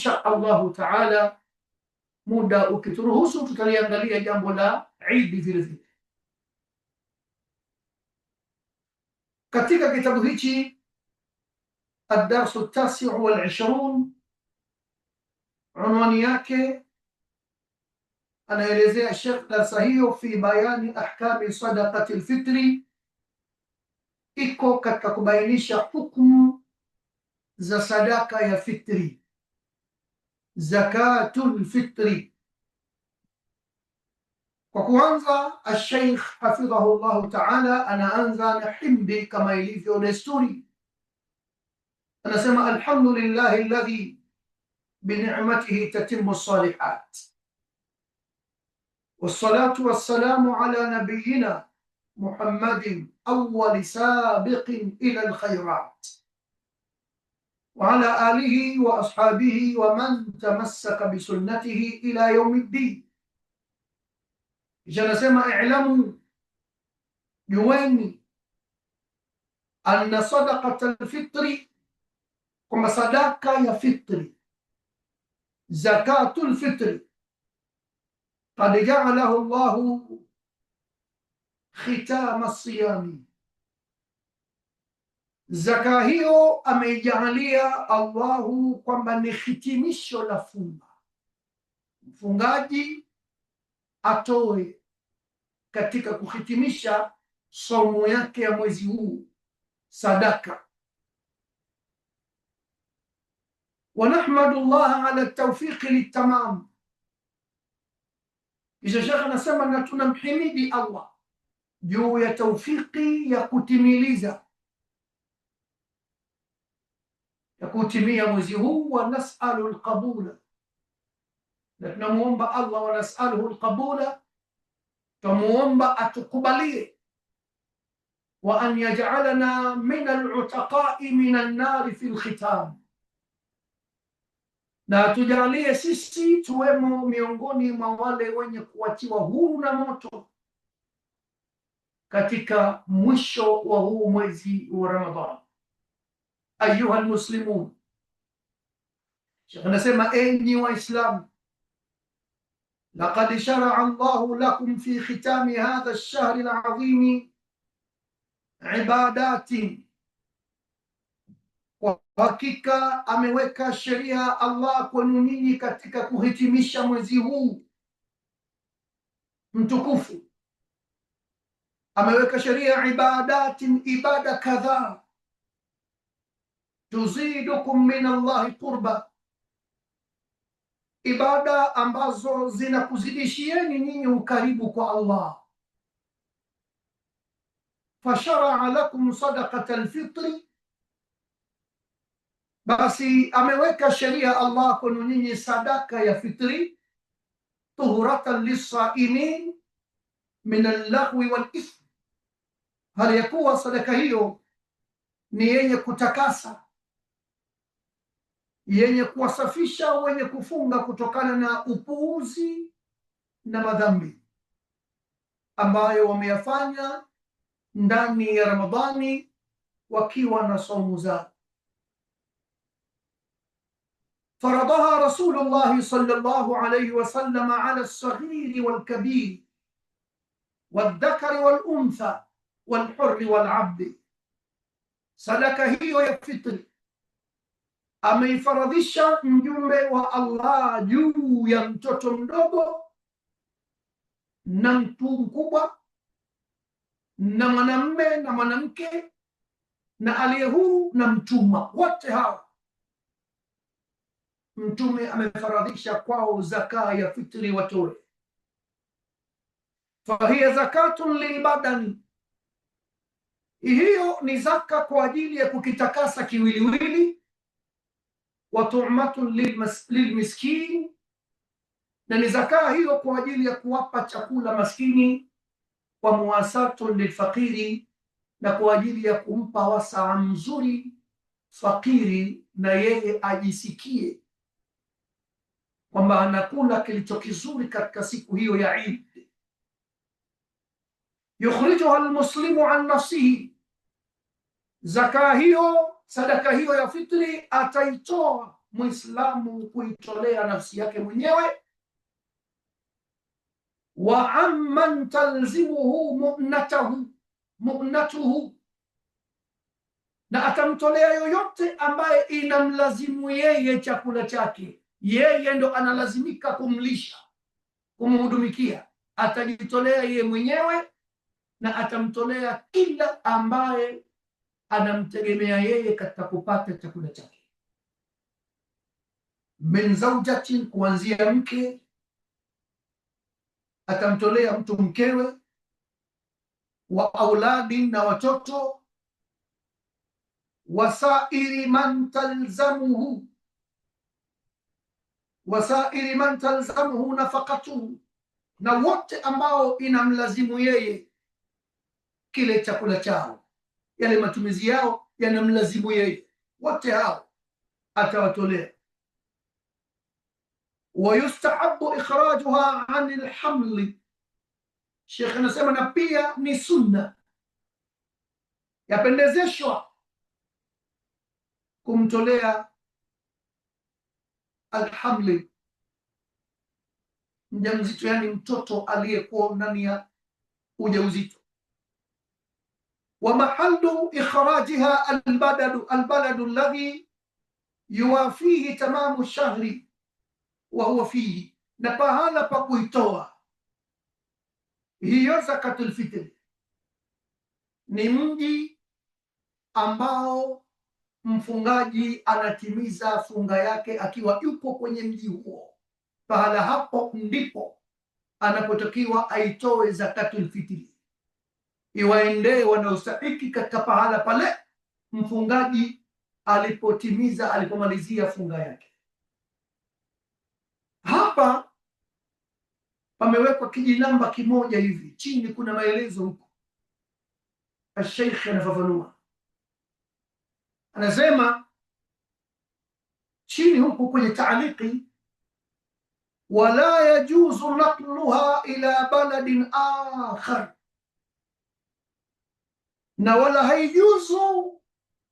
insha Allahu taala, muda ukituruhusu, tutaliangalia jambo la Eid vile vile. Katika kitabu hichi Ad-Darsu at-Tasi' wal-20, unwani yake anaelezea Sheikh darsa hiyo fi bayani ahkami sadaqati al-fitri, iko katika kubainisha hukumu za sadaka ya fitri, zakatul fitri. Kwa kuanza, Sheikh hafidhahu Allah ta'ala anaanza na himdi kama ilivyo desturi. Anasema alhamdulillahi alladhi bini'matihi tatimmu as-salihat, wassalatu wassalamu ala nabiyyina Muhammadin awwal sabiqin ila al-khayrat wa ala alihi wa ashabihi wa man tamassaka bi sunnatihi ila yawm ad-din. Anasema i'lamu, jueni, anna sadaqata al-fitri, kwamba sadaka ya fitri, zakatul fitri, qad ja'alahu Allahu khitama as-siyami, zaka hiyo ameijalia Allahu kwamba ni hitimisho la funga. Mfungaji atoe katika kuhitimisha saumu yake ya mwezi huu sadaka. Wa nahmadu Allah ala tawfiqi litamam, kisha Sheikh anasema na tunamhimidi Allah juu ya tawfiki ya kutimiliza, ya kutimia mwezi huu. Wa nas'alu alqabula, na tunamuomba Allah, wa nas'aluhu alqabula, tumuomba atukubalie. Wa an yaj'alana min al'utaqa'i min an-nar fi al-khitam, na tujalie sisi tuwemo miongoni mwa wale wenye kuachiwa huru na moto katika mwisho wa huu mwezi wa Ramadhan. Ayuha almuslimun, Sheikh anasema enyi Waislamu, laqad shara'a Allahu lakum fi khitami hadha ash-shahri al-'azim ibadatin, kwa hakika ameweka sheria Allah kwenu nyinyi katika kuhitimisha mwezi huu mtukufu. Ameweka sheria ibadatin, ibada kadhaa, tuzidukum min Allahi qurba, ibada ambazo zinakuzidishieni nyinyi ukaribu kwa Allah. Fashara'a lakum sadaqata al-fitri, basi ameweka sheria Allah kwenu nyinyi sadaka ya fitri, tuhuratan lis-saimin min al-laghwi wal-ithm, hali ya kuwa sadaka hiyo ni yenye kutakasa, yenye kuwasafisha wenye kufunga kutokana na upuuzi na madhambi ambayo wameyafanya ndani ya Ramadhani wakiwa na saumu zao. Faradaha Rasulullah sallallahu alayhi wa sallam ala as-saghir wal-kabir wal-dhakar wal-untha wal-hurr wal-'abd, sadaka hiyo ya fitri ameifaradhisha mjumbe wa Allah juu ya mtoto mdogo na mtu mkubwa na mwanamume na mwanamke na aliye huru na mtumwa. Wote hawa Mtume amefaradhisha kwao zaka ya fitri watoe. Fahiya zakatun lilbadani, hiyo ni zaka kwa ajili ya kukitakasa kiwiliwili. Wa tu'matun lilmiskin, na ni zaka hiyo kwa ajili ya kuwapa chakula maskini. Wa muwasatun lilfaqiri, na kwa ajili ya kumpa wasaa mzuri fakiri, na yeye ajisikie kwamba anakula kilicho kizuri katika siku hiyo ya Eid. Yukhrijuha almuslimu an nafsihi, zaka hiyo, sadaka hiyo ya fitri ataitoa Muislamu kuitolea nafsi yake mwenyewe, wa amman talzimuhu mu'natuhu, na atamtolea yoyote ambaye inamlazimu yeye chakula chake, yeye ndo analazimika kumlisha, kumhudumikia, atajitolea yeye mwenyewe na atamtolea kila ambaye anamtegemea yeye katika kupata chakula chake. Min zawjatin, kuanzia mke, atamtolea mtu mkewe, wa auladin, na watoto, wasairi man talzamuhu nafaqatuhu, na wote ambao inamlazimu yeye kile chakula chao, yale matumizi yao yanamlazimu yeye, wote hao atawatolea. Wayustahabu ikhrajuha anil hamli, Sheikh anasema na pia ni sunna, yapendezeshwa kumtolea alhamli, mjamzito, yani mtoto aliyekuwa ndani ya ujauzito. Wa mahallu ikhrajiha albaladu alladhi yuwafihi tamamu shahri wa huwa fihi, na pahala pa kuitoa hiyo zakatul fitri ni mji ambao mfungaji anatimiza funga yake akiwa yupo kwenye mji huo. Pahala hapo ndipo anapotakiwa aitoe zakatul fitri, iwaendee wanaostahiki katika pahala pale mfungaji alipomalizia funga yake. Hapa pamewekwa kijinamba kimoja hivi, chini kuna maelezo huko. Sheikh anafafanua, anasema chini huko kwenye taaliki, wala yajuzu naqluha ila baladin akhar, na wala haijuzu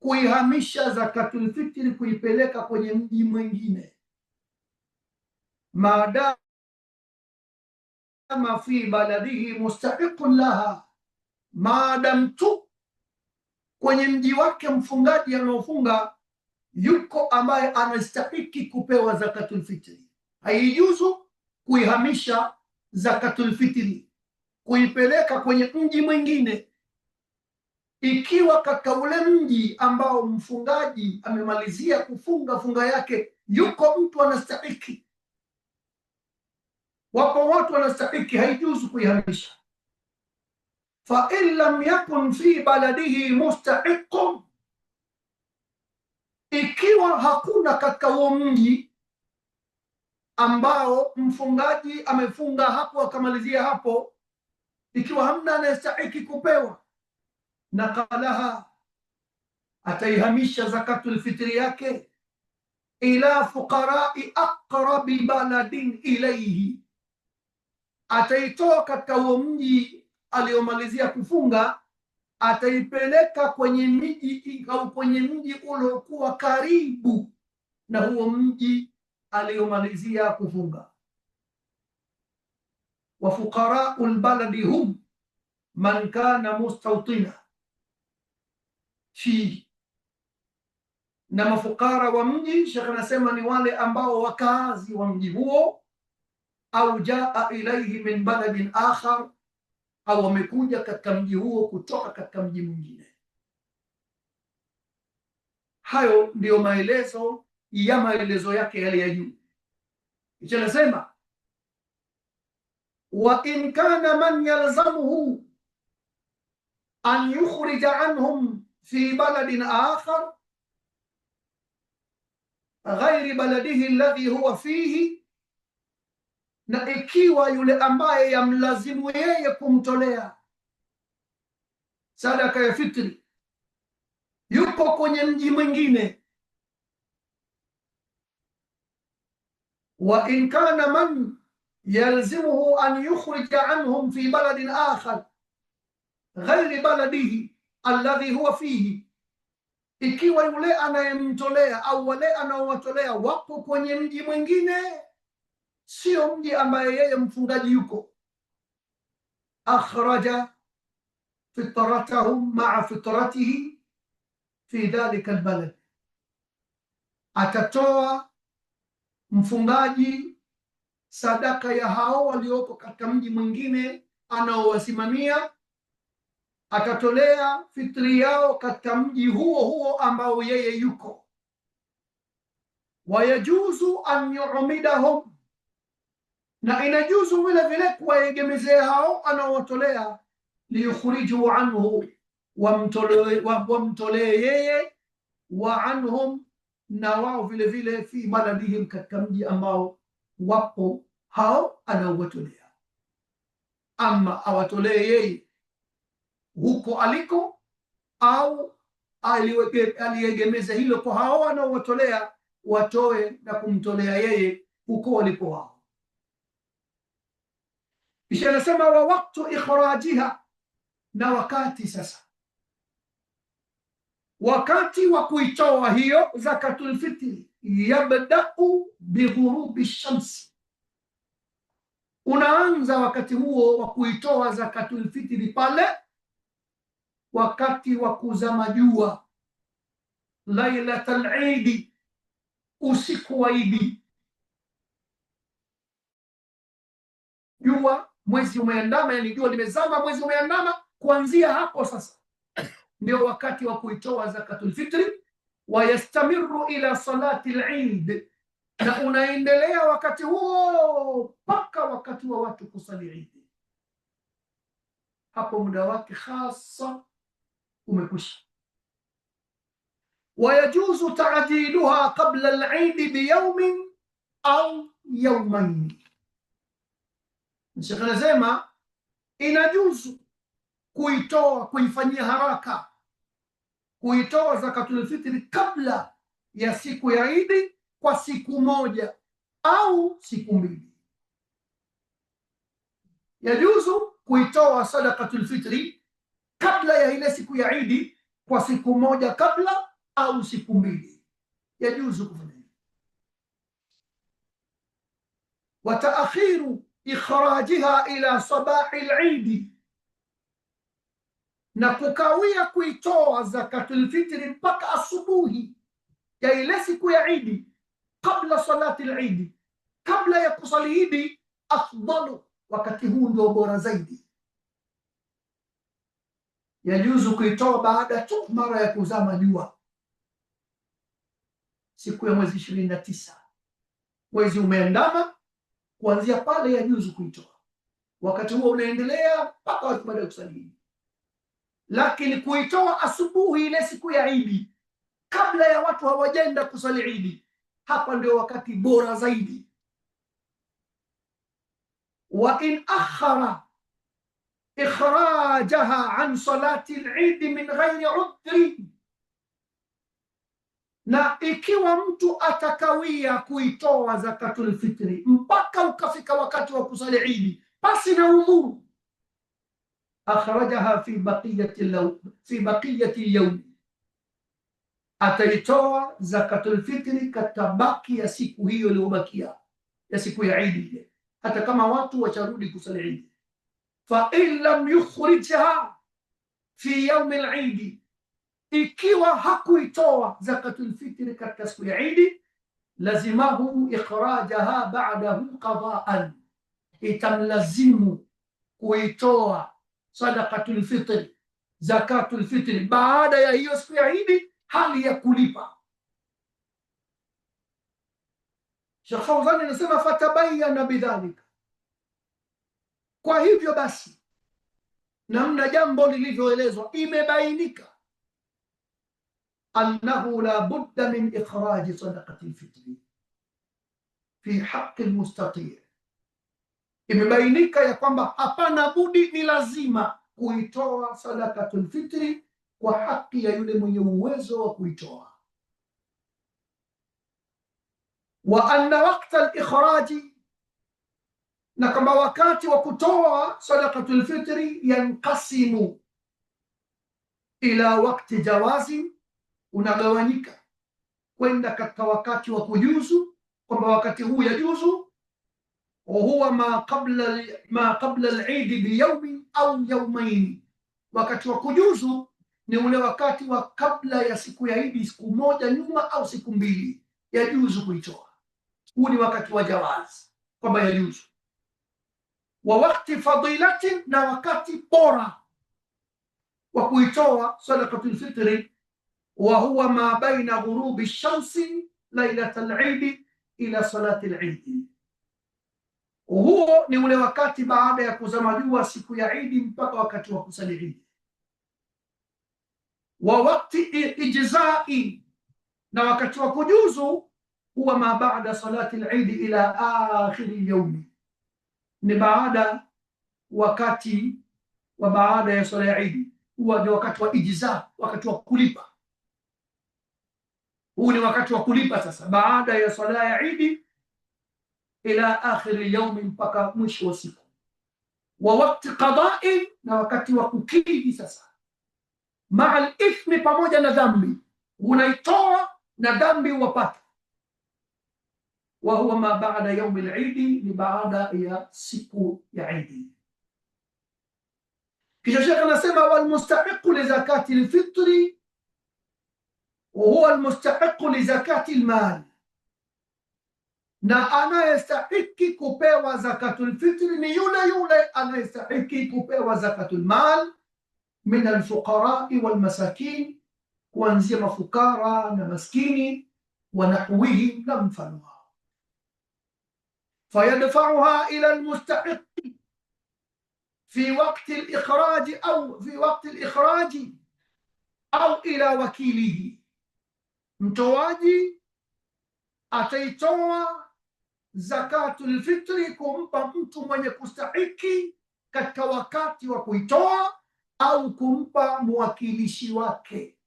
kuihamisha zakatul fitri kuipeleka kwenye mji mwingine, maadama fi baladihi mustahiqun laha, maadam tu kwenye mji wake mfungaji anaofunga yuko ambaye anastahiki kupewa zakatul fitri. Haijuzu kuihamisha zakatul fitri kuipeleka kwenye mji mwingine, ikiwa katika ule mji ambao mfungaji amemalizia kufunga funga yake yuko mtu anastahiki. Wapo watu wanastahiki, haijuzu kuihamisha. Fa in lam yakun fi baladihi mustahiqun, ikiwa hakuna katika huo mji ambao mfungaji amefunga hapo akamalizia hapo, ikiwa hamna anayestahiki kupewa, naqalaha, ataihamisha zakatul fitri yake ila fuqarai aqrabi baladin ilayhi, ataitoa katika huo mji aliyomalizia kufunga, ataipeleka kwenye miji au kwenye mji uliokuwa karibu na huo mji aliyomalizia kufunga. Wa fuqarau albaladi hum man kana mustawtina fi, na mafukara wa mji Sheikh anasema ni wale ambao wakazi wa mji huo, au jaa ilayhi min baladin akhar, au wamekuja katika mji huo kutoka katika mji mwingine. Hayo ndiyo maelezo ya maelezo yake yale ya juu. Kisha anasema wa in kana man yalzamuhu an yukhrija anhum fi baladin akhar ghairi baladihi alladhi huwa fihi, na ikiwa yule ambaye yamlazimu yeye kumtolea sadaka ya fitri yupo kwenye mji mwingine, wa in kana man yalzimuhu an yukhrija anhum fi baladin akhar ghairi baladihi alladhi huwa fihi, ikiwa yule anayemtolea au wale anaowatolea wapo kwenye mji mwingine, sio mji ambaye yeye mfungaji yuko, akhraja fitratahum maa fitratihi fi dhalika albalad, atatoa mfungaji sadaka ya hao walioko katika mji mwingine anaowasimamia, atatolea fitri yao katika mji huo huo ambao yeye yuko. Wayajuzu an yu'midahum, na inajuzu vile vile kuwaegemezea hao anaowatolea, liyukhriju anhu, wamtolee yeye, wa anhum, na wao vile vile, fi baladihim, katika mji ambao wapo hao anaowatolea. Ama awatolee yeye huko aliko, au aliegemeza hilo kwa hao wanaowatolea, watoe na kumtolea yeye huko walipo wao. Kisha anasema wa waktu ikhrajiha, na wakati sasa, wakati wa kuitoa hiyo zakatul fitri, yabda'u bighurubi shamsi, unaanza wakati huo wa kuitoa zakatul fitri pale wakati wa kuzama jua, lailatul Eid, usiku wa Idi. Jua, mwezi umeandama, yani jua limezama, mwezi umeandama, kuanzia hapo sasa ndio wakati wa kuitoa zakatul fitri. Wayastamiru ila salati al-Eid, na unaendelea wakati huo mpaka wakati wa watu kusali Eid. Hapo muda wake hasa umekwisha. Wayajuzu ta'jiluha qabla al-Eid biyawmin au yawmayn, Sheikh anasema inajuzu kuitoa, kuifanyia haraka, kuitoa zakatul fitri kabla ya siku ya Idi kwa siku moja au siku mbili. Yajuzu kuitoa sadaqatul fitri kabla ya ile siku ya Idi kwa siku moja kabla au siku mbili, yajuzu kufanya hivyo. Wa ta'khiru ikhrajiha ila sabahi al-Eid, na kukawia kuitoa zakatul fitri mpaka asubuhi ya ile siku ya Idi, kabla salati al-Eid, kabla ya kusali Idi, afdalu, wakati huu ndio bora zaidi. Yajuzu kuitoa baada tu mara ya kuzama jua, siku ya mwezi 29, mwezi umeandama, kuanzia pale yajuzu kuitoa, wakati huo unaendelea mpaka watu baada ya kusali Idi. Lakini kuitoa asubuhi ile siku ya Idi, kabla ya watu hawajenda kusali Idi, hapa ndio wakati bora zaidi. Wa in akhara ikhrajaha an salati al-Eid min ghairi udhri, na ikiwa mtu atakawia kuitoa zakatul fitri mpaka ukafika wakati wa kusali Eid basi na udhuru, akhrajaha fi baqiyati al-yawm, ataitoa zakatul fitri katika baki ya siku hiyo iliyobakia ya siku ya Eid, hata kama watu wacharudi kusali Eid. Fa in lam yukhrijha fi yawm al-Eid, ikiwa hakuitoa zakatul fitri katika siku ya Eid, lazimahu ikhrajaha ba'dahu qada'an, itamlazimu kuitoa sadaqatul fitri, zakatul fitri, baada ya hiyo siku ya Eid, hali ya kulipa. Sheikh Fawzan anasema fatabayyana bidhalika, kwa hivyo basi namna jambo lilivyoelezwa imebainika, annahu la budda min ikhraji sadaqatil fitri fi haqqi almustati', imebainika ya kwamba hapana budi, ni lazima kuitoa sadaqatul fitri kwa haki ya yule mwenye uwezo wa kuitoa. Wa anna waqta al-ikhraji, na kama wakati wa kutoa sadaqatul fitri yanqasimu ila waqti jawazi unagawanyika kwenda katika wakati wa kujuzu, kwamba wakati huu yajuzu, huwa ma qabla al-Eid biyawmin au yawmayn. Wakati wa kujuzu ni ule wakati wa kabla ya siku ya Eid, siku moja nyuma au siku mbili, yajuzu kuitoa. Huu ni wakati wa jawaz, kwamba yajuzu. Wa wakati fadilatin, na wakati bora wa kuitoa sadaqatul fitri, wa huwa ma baina ghurubi shamsi lailatal Eid ila salati al-Eid. Huo ni ule wakati baada ya kuzama jua siku ya Eid mpaka wakati wa kusali Eid. Wa wakati ijzai, na wakati wa kujuzu huwa ma baada salati al-Eid ila akhir yawmi, ni baada wakati wa baada ya swala ya Eid. Huwa ni wakati wa ijza, wakati wa kulipa. Huu ni wakati wa kulipa sasa, baada ya swala ya Eid ila akhir yawmi, mpaka mwisho wa siku. Wa wakati qada'i, na wakati wa kukidhi sasa, maa al-ithmi, pamoja na dhambi, unaitoa na dhambi wapata. Wa huwa ma baada yawm al-Eid, ni baada ya siku ya Eid. Kisha Sheikh anasema wal mustahiq li zakati al-fitri huwa al-mustahiq li zakati al-mal, na anayestahiki kupewa zakatul fitri ni yule yule anayestahiki kupewa zakatul mal min al-fuqara wal masakin, kuanzia mafukara na maskini, wa nahwihi, na mfano wao. Fayadfa'uha ila al-mustahiq fi waqti al-ikhraj au fi waqti al-ikhraj au ila wakilihi, mtoaji ataitoa zakatul fitri kumpa mtu mwenye kustahiki katika wakati wa kuitoa, au kumpa mwakilishi wake,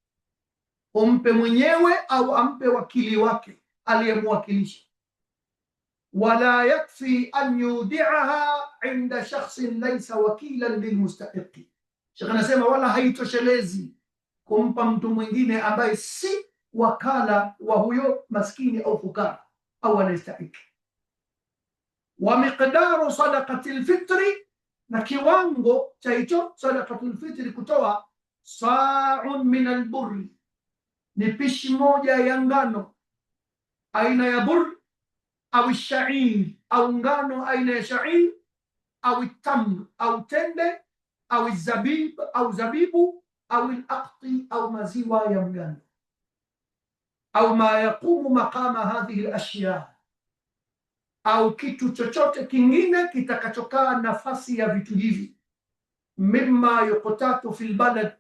umpe mwenyewe au ampe wakili wake aliyemwakilisha. Wala yakfi an yudi'aha inda shakhsin laysa wakilan lilmustahiqi. Sheikh anasema wala haitoshelezi kumpa mtu mwingine ambaye si wakala wa huyo maskini au fukara au anayestahiki. Wa miqdaru sadaqatil fitri, na kiwango cha hicho sadaqatul fitri kutoa, sa'un min al-burri, ni pishi moja ya ngano aina ya burr, au sha'ir, au ngano aina ya sha'ir, au tamr, au tende, au zabib, au zabibu, au al-aqti, au maziwa ya ngano, au ma yaqumu maqama hadhihi al-ashya, au kitu chochote kingine kitakachokaa nafasi ya vitu hivi. Mimma yuqtatu fil balad,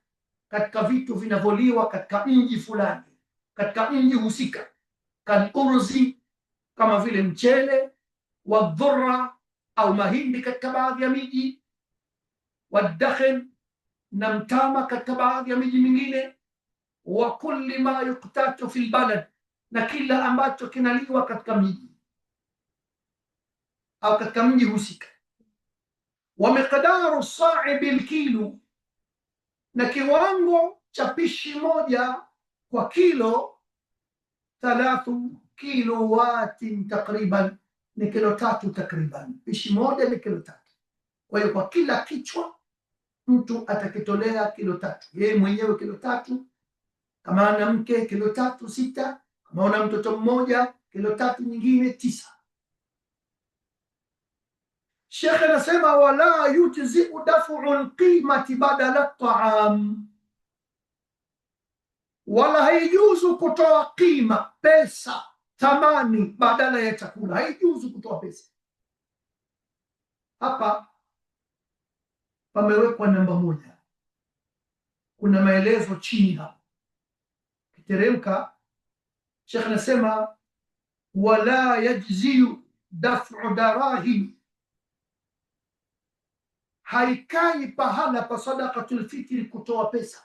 katika vitu vinavyoliwa katika mji fulani, katika mji husika. Kalurzi, kama vile mchele, wa dhurra, au mahindi katika baadhi ya miji, wa dakhin, na mtama katika baadhi ya miji mingine, wa kulli ma yuqtatu fil balad, na kila ambacho kinaliwa katika miji au katika mji husika. Wa miqdaru sa'i bil kilo, na kiwango cha pishi moja kwa kilo, 3 kilowatin takriban, ni kilo 3 takriban. Pishi moja ni kilo 3. Kwa hiyo kwa kila kichwa mtu atakitolea kilo 3, yeye mwenyewe kilo 3, kama ana mke kilo 3 6, kama una mtoto mmoja kilo 3 nyingine 9. Sheikh anasema wala yujzi'u daf'u al-qimati badala at-ta'am, wala haijuzu kutoa qima, pesa, thamani, badala ya chakula. Haijuzu kutoa pesa. Hapa pamewekwa namba 1, kuna maelezo chini hapa. Kiteremka Sheikh anasema wala yajzi'u daf'u darahim, haikai pahala pa sadaqatul fitri kutoa pesa.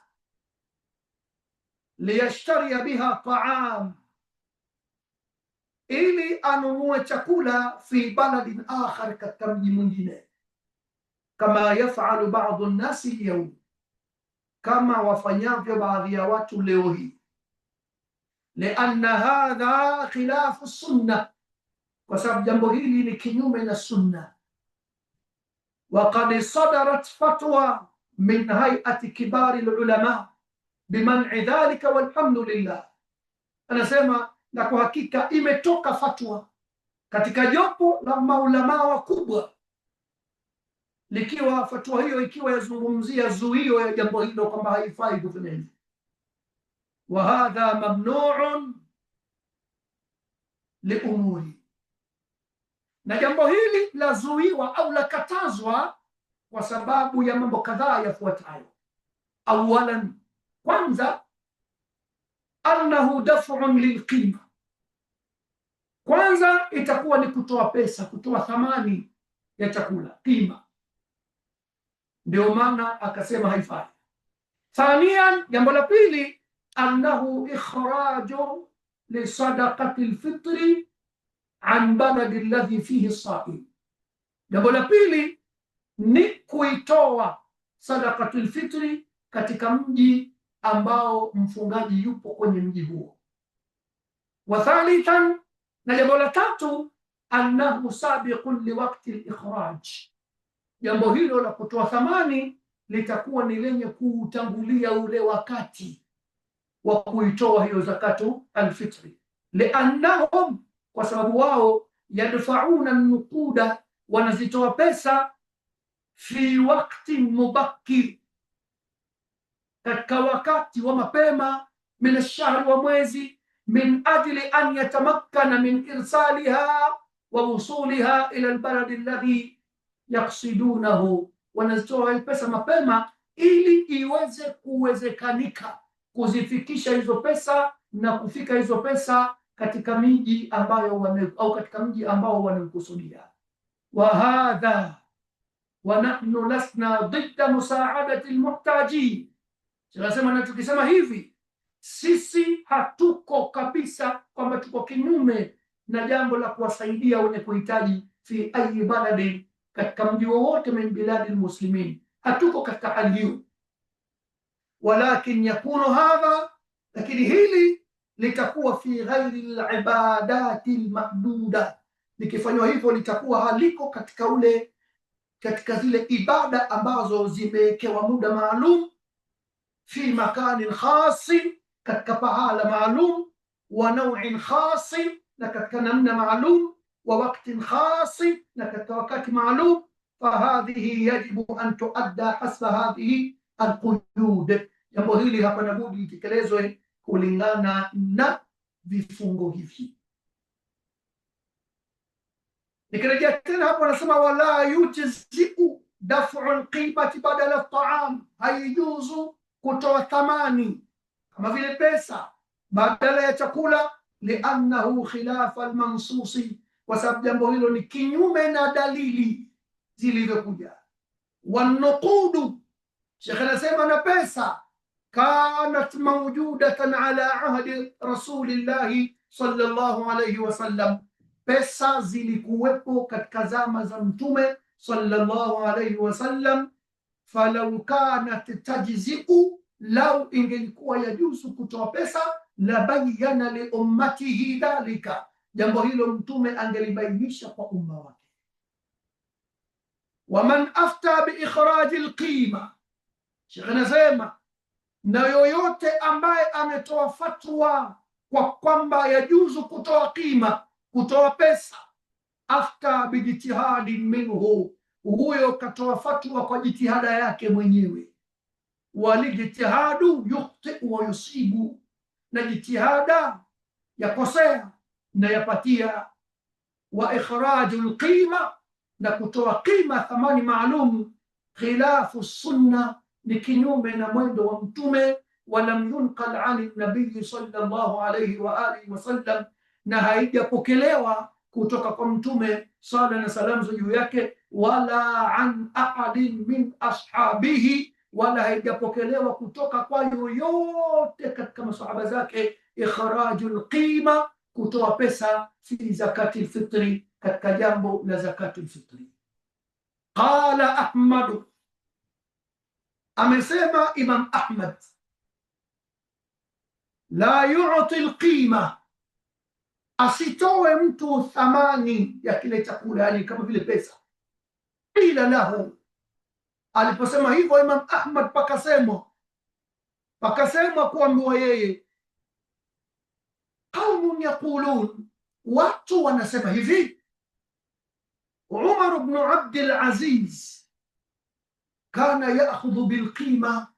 Liyashtaria biha ta'am, ili anunue chakula, fi baladin akhar, katika mji mwingine. Kama yafalu ba'dhu an-nasi al-yawm, kama wafanyavyo baadhi ya watu leo hii. lianna hadha khilafu sunna, kwa sababu jambo hili ni kinyume na sunna. وقد صدرت فتوى من هيئة كبار العلماء بمنع ذلك والحمد لله. Anasema na kwa hakika imetoka fatwa katika jopo la maulamaa wakubwa, likiwa fatwa hiyo ikiwa yazungumzia zuio ya jambo hilo kwamba haifai kufanya hivyo. Wa hadha mamnuun liumuri, na jambo hili lazuiwa au lakatazwa kwa sababu ya mambo kadhaa yafuatayo. Awalan, kwanza, annahu daf'un lilqima, kwanza itakuwa ni kutoa pesa, kutoa thamani ya chakula, qima, ndio maana akasema haifai. Thaniyan, jambo la pili, annahu ikhraju li sadaqati alfitri an baladi alladhi fihi as-sa'im, jambo la pili ni kuitoa sadaqatul fitri katika mji ambao mfungaji yupo kwenye mji huo. Wa thalithan, na jambo la tatu, annahu sabiqun liwaqti al-ikhraj, jambo hilo la kutoa thamani litakuwa ni lenye kuutangulia ule wakati wa kuitoa hiyo zakatu alfitri, liannahum, kwa sababu wao, yadfauna nuquda, wanazitoa pesa, fi wakti mubakkir, katika wakati wa mapema, min ash-shahr, wa mwezi, min ajli an yatamakkana min irsaliha wa wusuliha ila albaladi alladhi yaqsidunahu, wanazitoa pesa mapema ili iweze kuwezekanika kuzifikisha hizo pesa na kufika hizo pesa katika miji ambayo au katika mji ambao wanakusudia. Wa hadha wa nahnu lasna dhidda musaadati almuhtajin, tunasema, na tukisema hivi sisi hatuko kabisa kwamba tuko kinyume na jambo la kuwasaidia wenye kuhitaji, fi ayi baladi, katika mji wowote min biladi almuslimin, hatuko katika hali hiyo. Walakin yakunu hadha, lakini hili litakuwa fi ghairi alibadati almahduda, likifanywa hivyo litakuwa haliko katika zile ibada ambazo zimewekewa muda maalum, fi makanin khasi, katika pahala maalum, wa naw'in khasi, na katika namna maalum, wa waqtin khasi, na katika wakati maalum. Fahadhihi yajibu an tuadda hasba hadhihi alquyud, jambo hili hapana budi litekelezwe kulingana na vifungo hivi. Nikirejea tena hapo, anasema wala yujzi'u daf'u alqimati badala at-ta'am, haijuzu kutoa thamani kama vile pesa badala ya chakula, liannahu khilafa almansusi, kwa sababu jambo hilo ni kinyume na dalili zilivyokuja. Wanuqudu, Sheikh anasema, na pesa, kanat mawjudatan ala ahdi rasulillahi sallallahu alayhi wasallam, pesa zilikuwepo katika zama za Mtume sallallahu alayhi wasallam. Falau kanat tajzi'u, lau ingelikuwa yajuzu kutoa pesa, la bayyana li ummatihi dhalika, jambo hilo Mtume angelibainisha kwa umma wake. Waman afta bi ikhraj alqima, Sheikh anasema, na yoyote ambaye ametoa fatwa kwa kwamba yajuzu kutoa qima, kutoa pesa, afta bijtihadin minhu, huyo katoa fatwa kwa jitihada yake mwenyewe. Walijtihadu yukhti wa yusibu, na jitihada yakosea na yapatia. Wa ikhraju alqima, na kutoa qima, thamani maalum, khilafu sunna, ni kinyume na mwendo wa Mtume. Walam yunqal an nabii sallallahu alayhi wa alihi wasallam, na haijapokelewa kutoka kwa Mtume sala na salamu za juu yake, wala an ahadin min ashabihi, wala haijapokelewa kutoka kwa yoyote katika masahaba zake, ikhrajul qima, kutoa pesa, fi zakati alfitri, katika jambo la zakati alfitri. Qala Ahmad, amesema Imam Ahmad, la yu'ti alqima, asitoe mtu thamani ya kile chakula, yani kama vile pesa. Qila lahu, aliposema hivyo Imam Ahmad pakasemwa kuambiwa yeye, qaumun yaqulun, watu wanasema hivi, Umar ibn Abd al-Aziz kana ya'khudhu bilqima.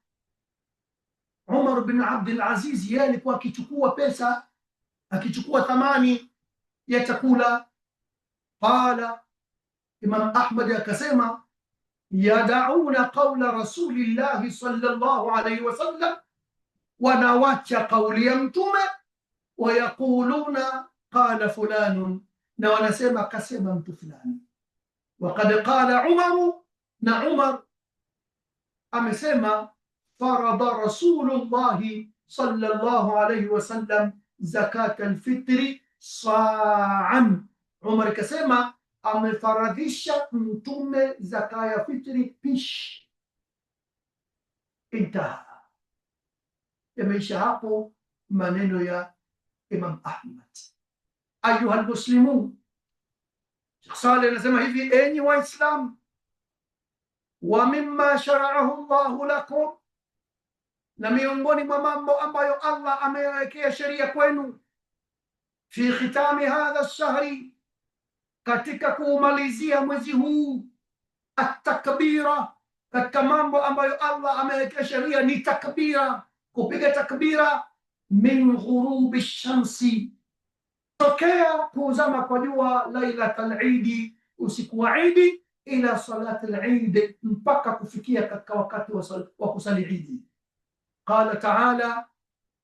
Umar ibn Abd al-Aziz yeye alikuwa akichukua pesa, akichukua thamani ya chakula. Qala, Imam Ahmad akasema, yadauna qawla rasulillahi sallallahu alayhi wasallam, wanawacha kauli ya mtume, wayaquluna qala fulanun, na wanasema kasema mtu fulani. Waqad qala Umaru, na Umar amesema, farada rasulullahi sallallahu alayhi wasallam zakata alfitri sa'an. Umar kasema amefaradhisha mtume zaka ya fitri pishi. Intaha, yameisha hapo maneno ya Imam Ahmad. Ayuha almuslimun, Sheikh Saleh anasema hivi, enyi Waislamu, wa mimma shara'ahu Allahu lakum, na miongoni mwa mambo ambayo Allah ameyawekea sheria kwenu, fi khitami hadha ash-shahri, katika kuumalizia mwezi huu, at-takbira, katika mambo ambayo Allah amewekea sheria ni takbira, kupiga takbira, min ghurubi shamsi, tokea kuzama kwa jua lailatul Eid, usiku wa Eid, ila salati al-Eid, mpaka kufikia katika wakati wa kusali Eid. Qala ta'ala,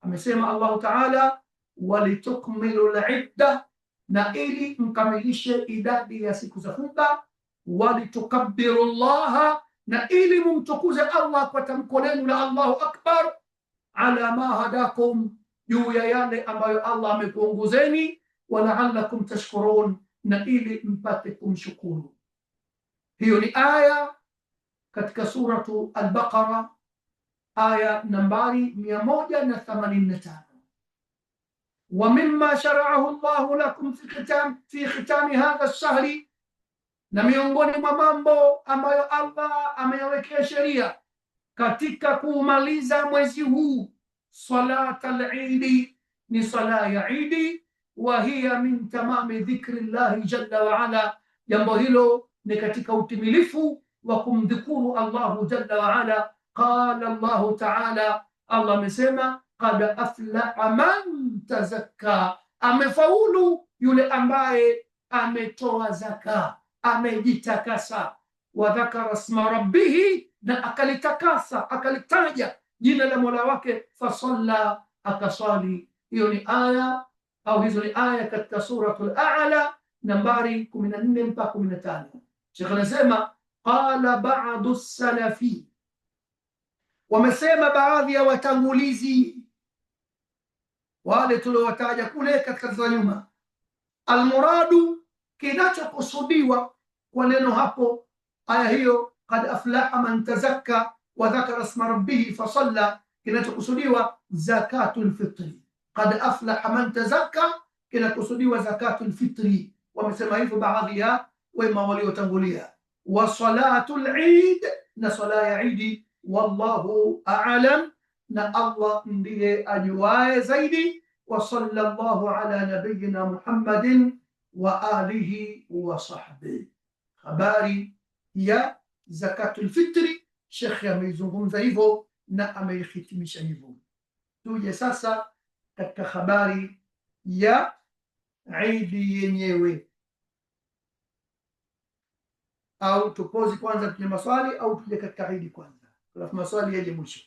amesema Allah ta'ala, walitukmilu al-idda, na ili mkamilishe idadi ya siku za funga, walitukabbiru llaha, na ili mumtukuze Allah kwa tamko lenu la Allahu akbar, ala ma hadakum, juu ya yale ambayo Allah amekuongozeni, wala'allakum tashkurun, na ili mpate kumshukuru. Hiyo ni aya katika suratu Al-Baqara, aya nambari 185. Wa mimma shara'ahu Allahu lakum fi khitami hadha ash-shahri, na miongoni mwa mambo ambayo Allah ameyawekea sheria katika kuumaliza mwezi huu, salat al-Eid, ni sala ya Eid, wa hiya min tamami dhikri llahi jalla wa ala, jambo hilo ni katika utimilifu wa kumdhikuru Allahu jalla wa ala. Qala Allahu ta'ala, Allah amesema, qad aflaha man tazakka, amefaulu yule ambaye ametoa zaka, amejitakasa. Wa dhakara isma rabbihi, na akalitakasa, akalitaja jina la Mola wake, fasalla, akasali. Hiyo ni aya, au hizo ni aya katika suratul A'la nambari 14 mpaka 15. Sheikh anasema, qala ba'du salafi, wamesema baadhi ya watangulizi wale tuliowataja kule katika za nyuma, almuradu, kinachokusudiwa kwa neno hapo, aya hiyo, qad aflaha man tazakka wa dhakara isma rabbih fasalla, kinachokusudiwa zakatul fitri. Qad aflaha man tazakka, kinakusudiwa zakatul fitri. Wamesema hivyo baadhi ya wema waliotangulia. Wa salatul Eid, na sala ya Eid, wallahu a'lam, na Allah ndiye ajuaye zaidi. Wa sallallahu ala nabiyyina Muhammadin wa alihi wa sahbihi. Habari ya zakatul fitri, Sheikh ameizungumza hivyo na ameihitimisha hivyo. Tuje sasa katika habari ya Eid yenyewe, au tupozi kwanza tuje maswali, au tuje katika Eid kwanza, alafu maswali yaje mwisho.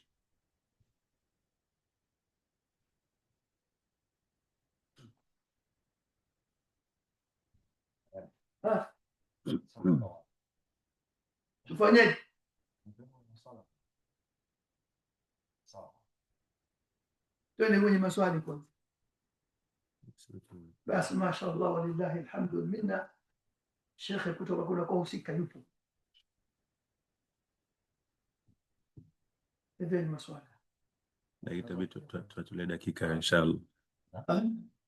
Tufanyeje? Twende kwenye maswali kwanza. Basi mashaallah, walillahi alhamdu minna. Shekhe kutoka kule kwa husika yupo. Endeni maswali. na itabidi tutatolee dakika inshallah.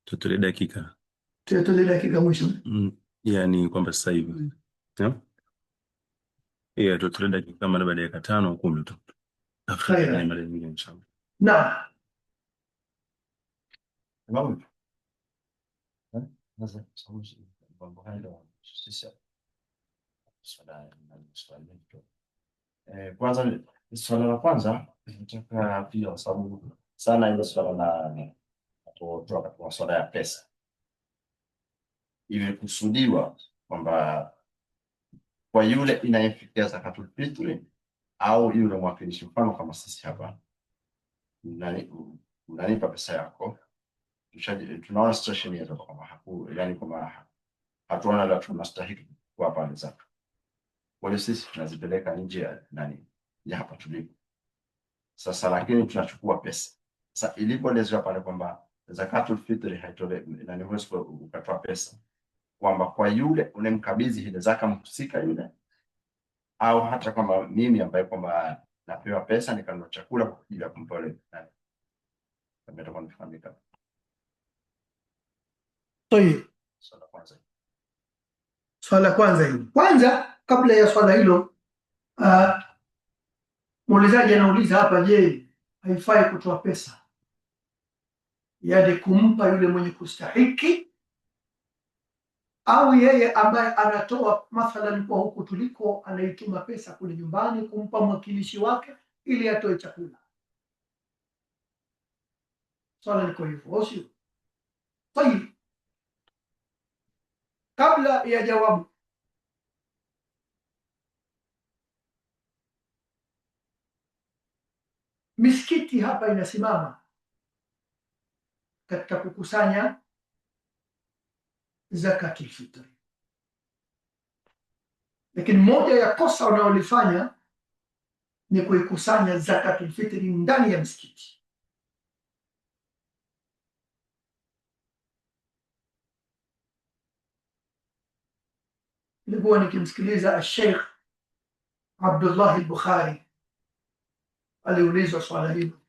Tutatolee dakika. Tutatolee dakika mwisho. Yani kwamba sasa hivi. Tutatolee dakika kama labda dakika 5 au 10 tu. Afanye mada nyingine inshallah. Naam. Imam. Sasa samushi mambo haya sisi kwanza swala la kwanza nataka pia kwa sababu sana ile swala la kutoa katika masuala ya pesa imekusudiwa kwamba kwa yule inayefikia zakatul fitri au yule mwakilishi, mfano kama sisi hapa unanipa pesa yako, tunaona situation yetu kwamba yani kwamba hatuona la tunastahili kwa pale zaka, kwa hiyo sisi tunazipeleka nje ya hapa tulipo sasa, lakini tunachukua pesa. Sasa ilipoelezwa pale kwamba zakatul fitri haitolewi na ni huwezi ukatoa pesa, kwamba kwa yule unemkabidhi ile zaka mhusika yule, au hata kama mimi ambaye kwamba napewa pesa nikanunua chakula kwa ajili ya kumpa yule nani, kama itakuwa nifahamika. Swala kwanza hilo. Kwanza kabla ya swala hilo, muulizaji anauliza hapa, je, haifai kutoa pesa yaani kumpa yule mwenye kustahiki, au yeye ambaye anatoa mathalan kwa huku tuliko anaituma pesa kule nyumbani kumpa mwakilishi wake ili atoe chakula? Swala liko hivyo, au sio? Tayeb, kabla ya jawabu, misikiti hapa inasimama katika kukusanya zakatul fitri, lakini moja ya kosa wanaolifanya ni kuikusanya zakatul fitri ndani ya msikiti. Nilikuwa nikimsikiliza Sheikh Abdullah al-Bukhari, aliulizwa swala hilo,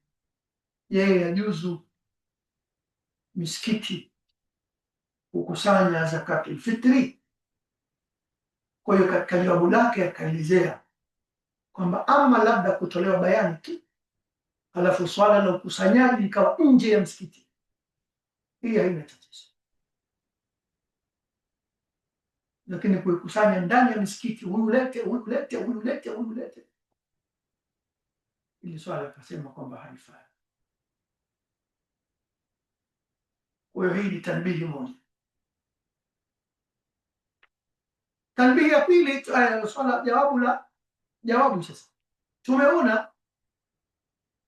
yeye yajuzu misikiti kukusanya zakatul fitri? Kwa hiyo katika jawabu lake akaelezea kwamba ama labda kutolewa bayani tu, halafu swala la ukusanyaji ikawa nje ya msikiti, hii haina tatizo, lakini kuikusanya ndani ya msikiti, huyu lete, huyu lete, huyu lete, huyu lete, ili swala akasema kwamba haifai. Kwa hiyo hii ni tanbihi moja. Tanbihi ya pili, swala jawabu sasa, tumeona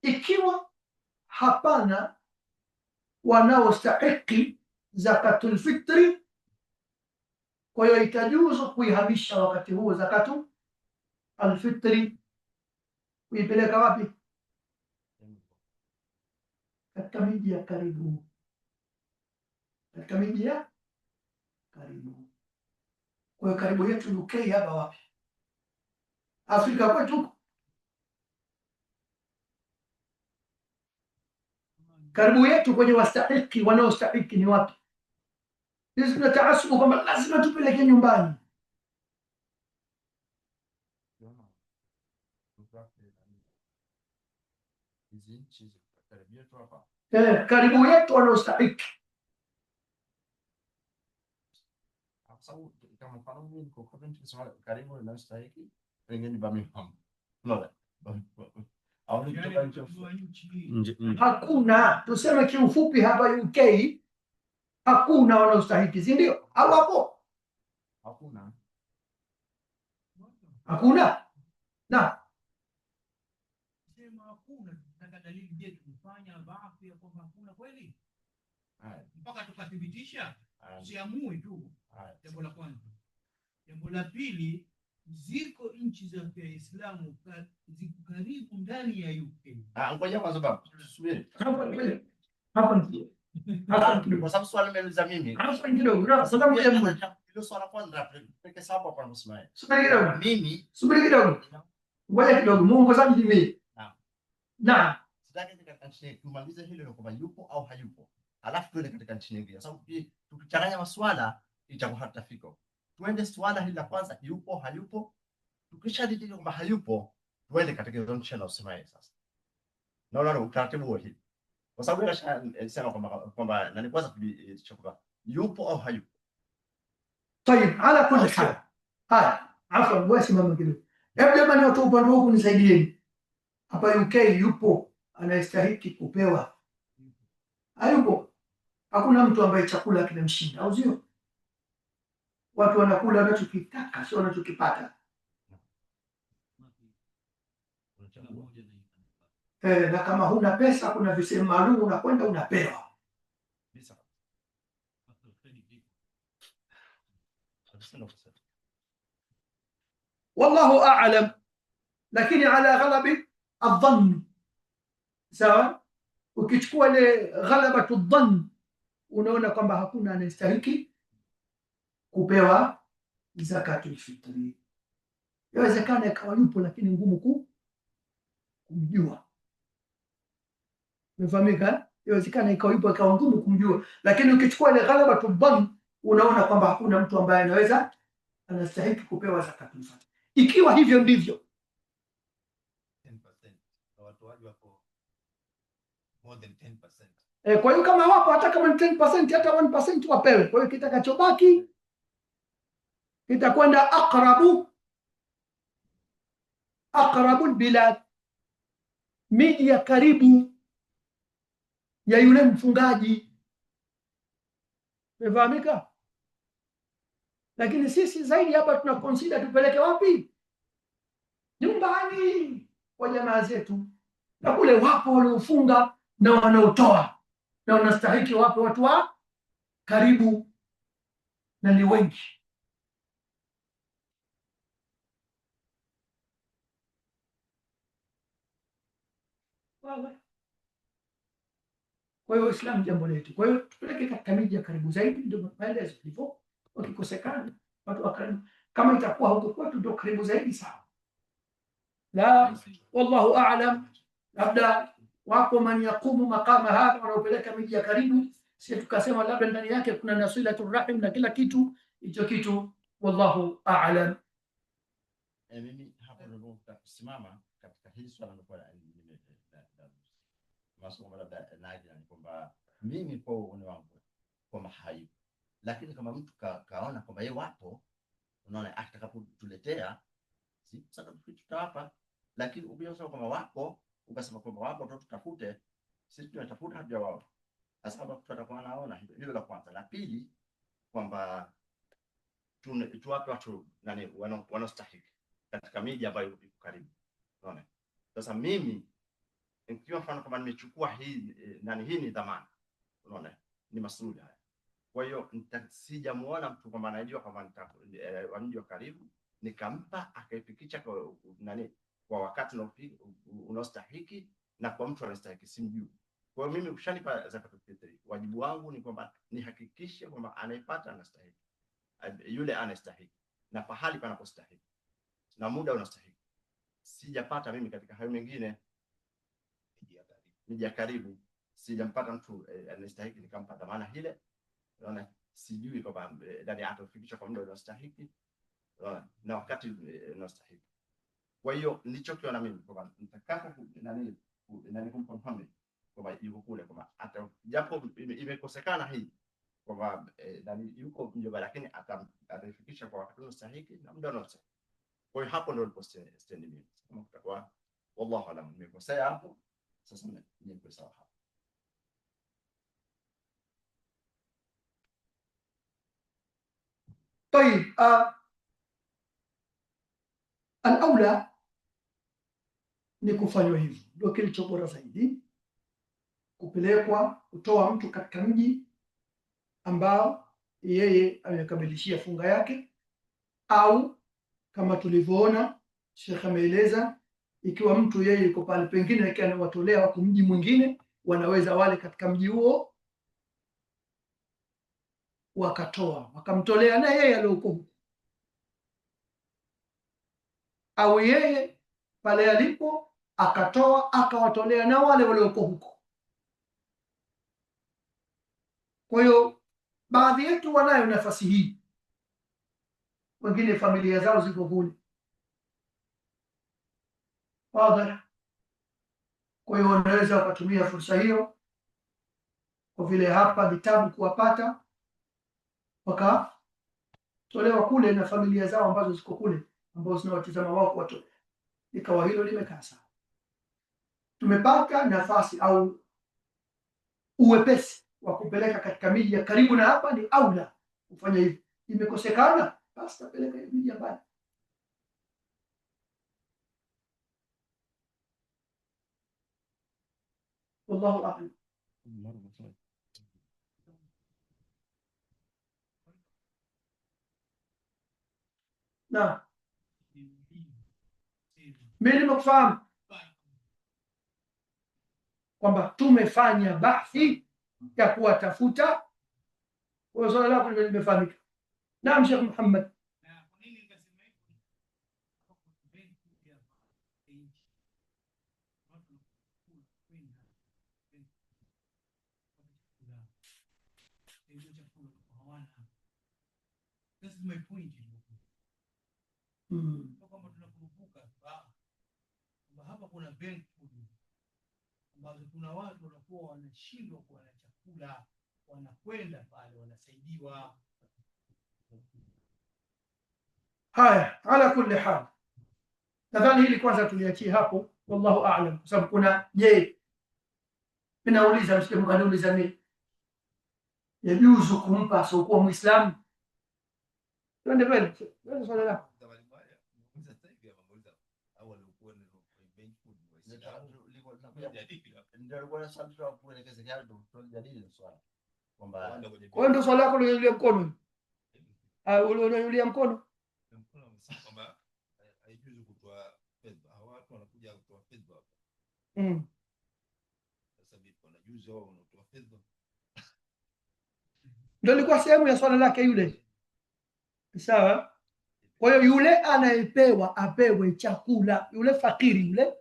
ikiwa hapana wanaostahiki zakatul fitri, kwa hiyo itajuzu kuihamisha wakati huo zakatul alfitri, kuipeleka wapi? Katika miji ya karibu, katika miji ya karibu. Kwa hiyo karibu yetu UK hapa wapi? Afrika kwetu karibu yetu kwenye wastahiki, wanaostahiki ni wapi? Sisi tuna taasubu kwamba lazima tupeleke nyumbani. Karibu yetu wanaostahiki. Hakuna, tuseme kiufupi hapa UK hakuna wanaostahiki, si ndio? Au hapo hakuna na sema hakuna, nataka dalili je kufanya baadhi ya kwamba hakuna kweli mpaka tukathibitisha, siamui tu. Jambo la kwanza. Jambo la pili, ziko nchi za Kiislamu ziko karibu ndani ya UK. Ngoja kwa sababu subiri hapa kwa sababu swali nimeuliza mimi hapa kidogo, sababu ya hilo swala kwanza peke sababu hapa msemaje? Subiri kidogo, ngoja kidogo, muongozaji ni mimi. Naam, tutake katika nchi yetu tumalize hilo kwamba yupo au hayupo, alafu tuende katika nchi nyingine, sababu tukichanganya maswala itakuwa hatutafika. Tuende swala hili la kwanza, yupo hayupo. Tukishadidika kwamba hayupo, tuende katika hizo nchi na usimaye sasa. Naona utaratibu huo hivi, kwa sababu nasema kwamba nani kwanza tulichukua yupo au hayupo. طيب على كل حال هاي عفوا wasimama kidogo. Hebu jamani watu upande huku nisaidieni. Hapa UK yupo anayestahili kupewa? Hayupo. Hakuna mtu ambaye chakula kinamshinda, au sio? Watu wanakula wanachokitaka, sio wanachokipata. Na kama huna pesa kuna visehemu maalum unakwenda unapewa. Wallahu a'lam, lakini ala ghalabi adh-dhann. Sawa, ukichukua ile ghalabatu adh-dhann unaona kwamba hakuna anayestahili kupewa zakatul fitri. Yawezekana ikawa yupo lakini ngumu kumjua. Umefahamika? Yawezekana ikawa yupo ikawa ngumu kumjua, lakini ukichukua ile ghalabatu adh-dhann unaona kwamba hakuna mtu ambaye anaweza anastahili kupewa zakatul fitri. Ikiwa hivyo ndivyo 10% watu wako more than 10%. Kwa hiyo kama wapo hata kama 10% hata 1% wapewe. Kwa hiyo kitakachobaki kitakwenda aqrabu bilad, miji ya karibu ya yule mfungaji. Umefahamika? Lakini sisi zaidi hapa tuna consider tupeleke wapi? Nyumbani kwa jamaa zetu, na kule wapo waliofunga na wanaotoa na wanastahiki wape watu wa karibu na ni wengi. Kwa hiyo Uislamu jambo letu. Kwa hiyo tupeleke katika miji ya karibu zaidi, ndio maelezo hivyo. Wakikosekana watu wa karibu, kama itakuwa huko kwetu ndio karibu zaidi, sawa. La, wallahu a'lam. Labda wapo man yaqumu maqama hadha, wanaopeleka miji ya karibu, sisi tukasema labda ndani yake kuna nasilatul rahim na kila kitu hicho kitu, wallahu a'lam. Mimi hapo ndio nitasimama katika hili swala nilikuwa masomo labda naja ni kwamba mimi kwa uone wangu kwamba hayupo, lakini kama mtu kaona kwamba yeye wapo, unaona atakapotuletea si sasa tutawapa. Lakini ukisema kwamba wapo, ukasema kwamba wapo ndio tutafute, sisi tunatafuta hadi wao, sababu tutakuwa naona hilo la kwanza. La pili kwamba tuwape watu nani wanastahili katika miji ambayo iko karibu, unaona. Sasa mimi ikiwa mfano kama nimechukua hii hii ni dhamana, unaona, ni masuala haya. Kwa hiyo sijamuona mtu kwamba anajua kwamba wanijua karibu, nikampa akaifikisha kwa kwa wakati unaostahili na kwa mtu anastahili, simjui. Kwa hiyo mimi kushanipa zakatul fitri, wajibu wangu ni kwamba nihakikishe kwamba anaipata anastahili, yule anastahili na pahali panapostahili na muda unastahili. Sijapata mimi katika hayo mengine miji ya karibu, sijampata mtu anastahili nikampa dhamana ile, unaona. Sijui kwamba ndani atafikisha kwa muda unaostahili na wakati unaostahili. Kwa hiyo nilichokiona mimi kwamba nitakaka kumpa Muhammad kwamba yuko kule, kwamba hata japo imekosekana hii kwamba yuko mjomba, lakini atafikisha kwa wakati unaostahili na muda unaostahili. Kwa hiyo hapo ndio nilipostand mimi, kama kutakuwa wallahu alam nimekosea hapo, sasa niko sawa hapo. طيب الأولى ni kufanywa hivyo, ndio kilicho bora zaidi, kupelekwa kutoa mtu katika mji ambao yeye amekabilishia funga yake, au kama tulivyoona Sheikh ameeleza, ikiwa mtu yeye yuko pale pengine yake anawatolea wako mji mwingine, wanaweza wale katika mji huo wakatoa wakamtolea na yeye aliyoko, au yeye pale alipo akatoa akawatolea na wale walioko huko. Kwa hiyo baadhi yetu wanayo nafasi hii, wengine familia zao ziko kule. Wazi. Kwa hiyo wanaweza wakatumia fursa hiyo, kwa vile hapa vitabu kuwapata, wakatolewa kule na familia zao ambazo ziko kule, ambazo zinawatizama wao watoto. Ikawa hilo limekaa sawa. Tumepata nafasi au uwepesi wa kupeleka katika miji ya karibu na hapa, ni aula kufanya hivi. Imekosekana, basi tapeleka miji ya mbali. Wallahu a'lam. Na mimi nimekufahamu kwamba tumefanya bahthi ya kuwatafuta. Kwa swala lako limefahamika. Naam Sheikh Muhammad. This is my point. Kwamba tunakurupuka hapa, kuna bank food ambazo kuna watu wanakuwa wanashindwa kuwa na chakula, wanakwenda pale wanasaidiwa. Haya, ala kulli hal, nadhani hili kwanza tuliachie hapo, wallahu a'lam, kwa sababu kuna ninauliza msije mkaniuliza mimi, yajuzu kumpa asiokuwa Muislamu? Twende mbele, swala lako. Kwa ndio swala lako uliulia mkono, uliulia mkono haijuzu kutoa fedha. Hawa watu wanakuja kutoa fedha hapa. Sasa vipi, wanajuzu wao wanatoa fedha? Ndio ilikuwa sehemu ya swala lake yule. Sawa. Kwa hiyo yule anayepewa apewe chakula, yule fakiri yule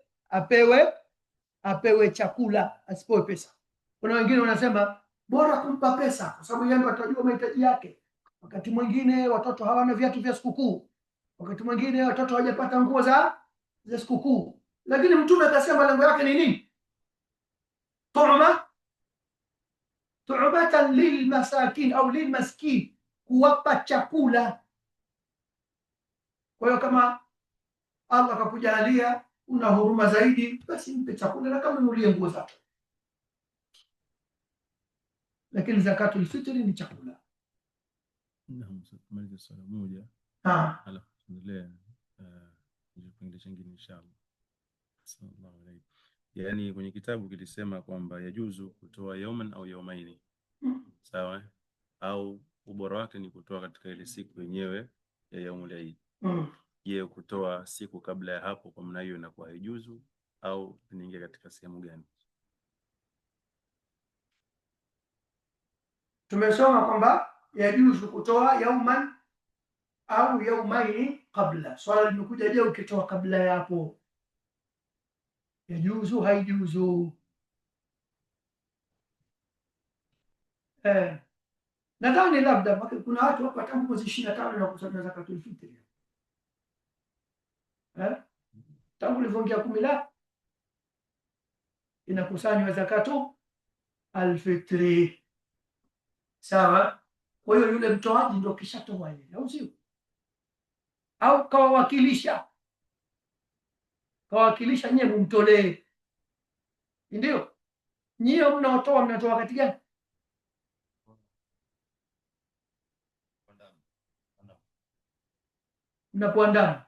apewe chakula, asipewe pesa. Kuna wengine wanasema bora kumpa pesa kwa sababu yeye atajua mahitaji yake. Wakati mwingine watoto hawana viatu vya sikukuu, wakati mwingine watoto hawajapata nguo za sikukuu, lakini Mtume akasema lengo yake ni nini? Tu'matan lilmasakin au lilmaskin, kuwapa chakula. Kwa hiyo kama Allah akakujalia una huruma zaidi, basi mpe chakula na kama nunulie nguo zake, lakini zakatul fitri ni chakula. Naam, tumalize swala moja. Alafu tuendelee kipengele kingine inshallah. Sallallahu alayhi. Yaani kwenye kitabu kilisema kwamba yajuzu kutoa yauman au yaumaini. Sawa? Au ubora wake ni kutoa katika ile siku yenyewe ya yaumul Eid. Je, kutoa siku kabla ya hapo kwa maana hiyo inakuwa haijuzu au inaingia katika sehemu gani? Tumesoma kwamba yajuzu kutoa yauman au yaumaini kabla. Swala limekuja, je, ukitoa kabla ya hapo yajuzu haijuzu? Nadhani labda kuna watu wako tangu mwezi 25 na kusanya zakatul fitri. Tangu ilivyoingia 10 inakusanywa zakatu alfitri. Sawa. Kwa hiyo yule mtoaji ndio kishatoa ile, au sio? Au kawakilisha nyewe mumtolee, ndio nyewe mnaotoa. Mnatoa wakati gani? Mnapoandama.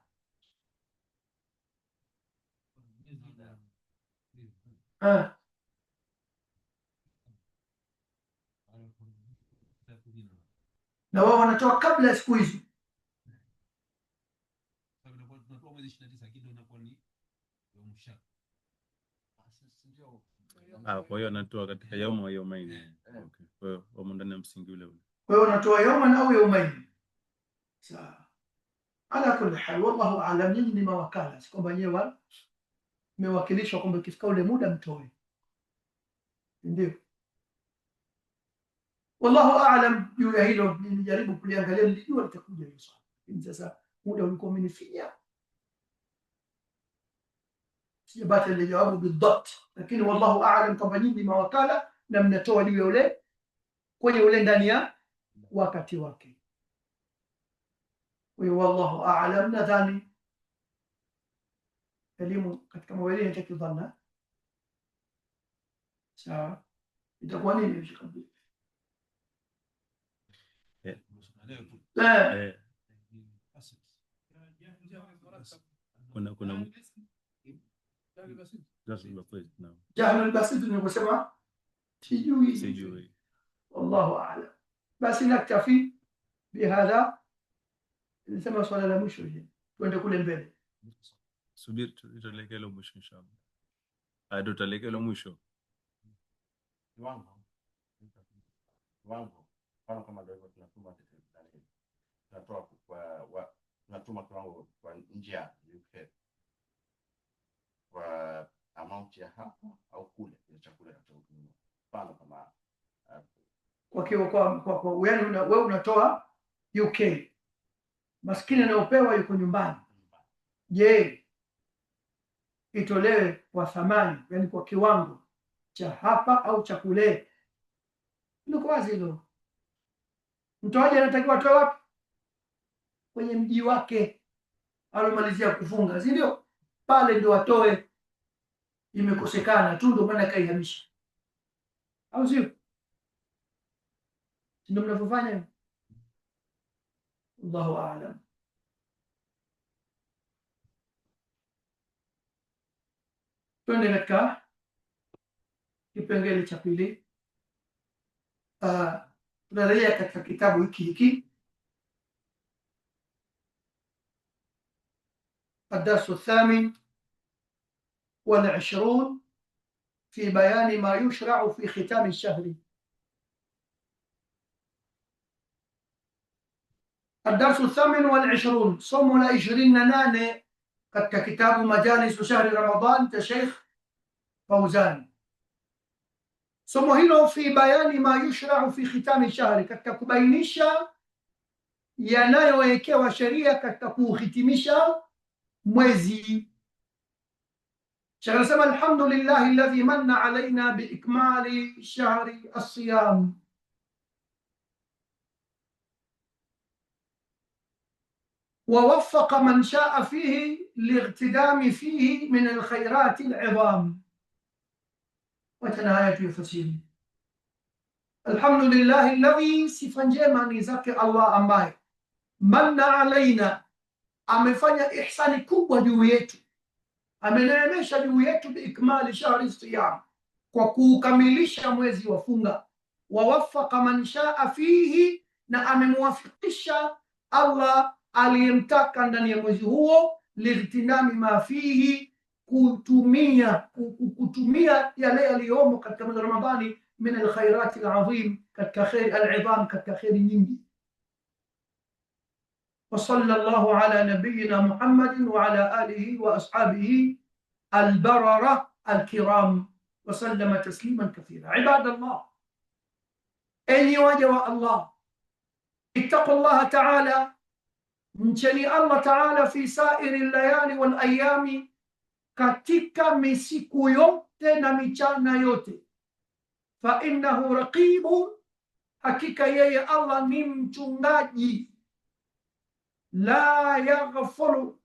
Na wao wanatoa kabla ya siku hizo. Kwa hiyo anatoa katika yaumu au yaumaini. Okay. Kwa hiyo wamo ndani ya msingi ule ule. Kwa hiyo anatoa yauman au yaumaini. Sawa. Ala kulli hal, wallahu a'lam. Nyinyi ni mawakala, si kwamba nyewe mmewakilishwa kwamba ikifika ule muda mtoe. Ndio, wallahu aalam juu ya hilo. Nilijaribu kuliangalia, nilijua litakuja hiyo swali, lakini sasa muda ulikuwa umenifinya, sijapata ile jawabu bidabt. Lakini wallahu aalam kwamba nyinyi mawakala na mnatoa juu ya ule kwenye ule ndani ya wakati wake. Kwa hiyo wallahu aalam, nadhani elimu katika mawili inatakiwa dhanna. Sawa, itakuwa nini mshikaji? kuna jahlu albasit nikusema sijui. Wallahu a'lam. Basi naktafi bihadha. Nisema swala la mwisho hili, twende kule mbele. Subiri tuelekee lo mwisho inshallah. Hadi tuelekee lo mwisho. Wangu kama ndio tunatuma tunatoa kwa tunatuma kiwango kwa njia UK kwa amount ya hapa au kule ya chakula tunachonunua. Mfano kama kwa yani wewe unatoa UK, maskini anayopewa yuko nyumbani. Je, itolewe kwa thamani, yani kwa kiwango cha hapa au cha kule? Ndio wazi hilo. Mtoaji anatakiwa atoe wapi? Kwenye mji wake alomalizia kufunga, si ndio? Pale ndio atoe. Imekosekana tu ndio maana kaihamisha, au sio? Ndio mnavyofanya. Allahu a'lam. Twende katika kipengele cha pili. Tunarejea katika kitabu hiki الدرس 28 في بيان ما يشرع في ختام الشهر. الدرس 28 صوم لا 28 katika kitabu Majalis Shahri Ramadan cha Sheikh Fauzan. Somo hilo fi bayani ma yushra'u fi khitami shahri, katika kubainisha yanayowekewa sheria katika kuhitimisha mwezi. Sheikh anasema alhamdulillah alladhi manna alaina biikmali shahri as-siyam. ووفق من شاء فيه لاغتدام فيه من الخيرات العظام. وتنهاية يفسير الحمد لله الذي سفنجما نزكي الله أمباي من علينا amefanya ihsani kubwa juu yetu, ameneemesha juu yetu biikmali shahri siyam, kwa kukamilisha mwezi wa funga. Wawafaka man shaa fihi, na amemwafikisha Allah aliyemtaka ndani ya mwezi huo, lightinami ma fihi, kutumia yale yaliyomo katika mwezi wa Ramadhani, min alkhairati alazim, katika khairi al'idham, katika khairi nyingi. وصلى الله على نبينا محمد وعلى آله وأصحابه البررة الكرام وسلم تسليما كثيرا. عباد الله، أي وجه الله، اتقوا الله تعالى، mcheni Allah Taala fi sairi layali wal ayami, katika misiku yote na michana yote. Fa innahu raqibun, hakika yeye Allah ni mchungaji. La yaghfulu,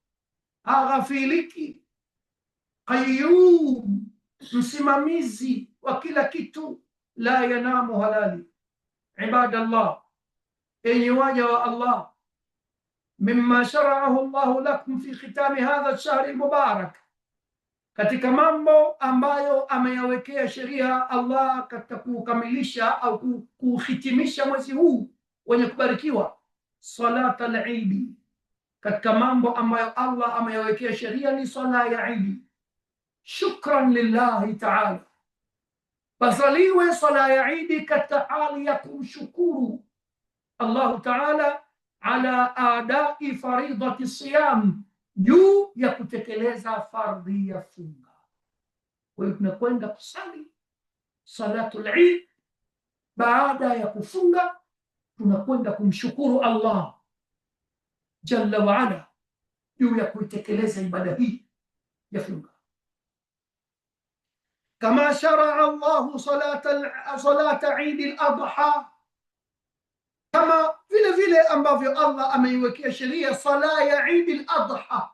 haghafiliki. Qayyum, msimamizi wa kila kitu. La yanamu halali. Ibadallah, enyi waja wa Allah, mimma shara'ahu Allahu lakum fi khitami hadha ash-shahr al-mubarak, katika mambo ambayo ameyawekea sheria Allah katika kukamilisha au kuhitimisha mwezi huu wenye kubarikiwa. Salat al-Eid, katika mambo ambayo Allah ameyawekea sheria ni sala ya Eid. Shukran lillahi ta'ala, basaliwe sala ya Eid katika hali ya kumshukuru Allah Ta'ala ala adai faridati siyam, juu ya kutekeleza fardhi ya funga. Kwa hiyo tunakwenda kusali salatul Eid. Baada ya kufunga tunakwenda kumshukuru Allah jalla wa ala juu ya kuitekeleza ibada hii ya funga. Kama sharaa Allahu salata Eid al-Adha, kama vile vile ambavyo Allah ameiwekea sheria sala ya Eid al-Adha,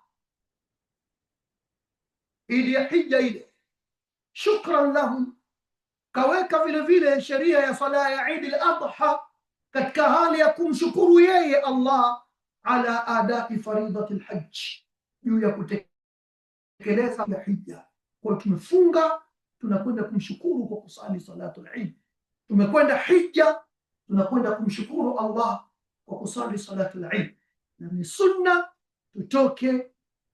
ili ya hija ile. Shukran lahu, kaweka vile vile sheria ya sala ya Eid al-Adha katika hali ya kumshukuru yeye Allah ala adai faridati al-hajj, juu ya kutekeleza ya hija. Kwa tumefunga tunakwenda kumshukuru kwa kusali salatul Eid. Tumekwenda hija tunakwenda kumshukuru Allah kwa kusali salatul Eid. Na ni sunna tutoke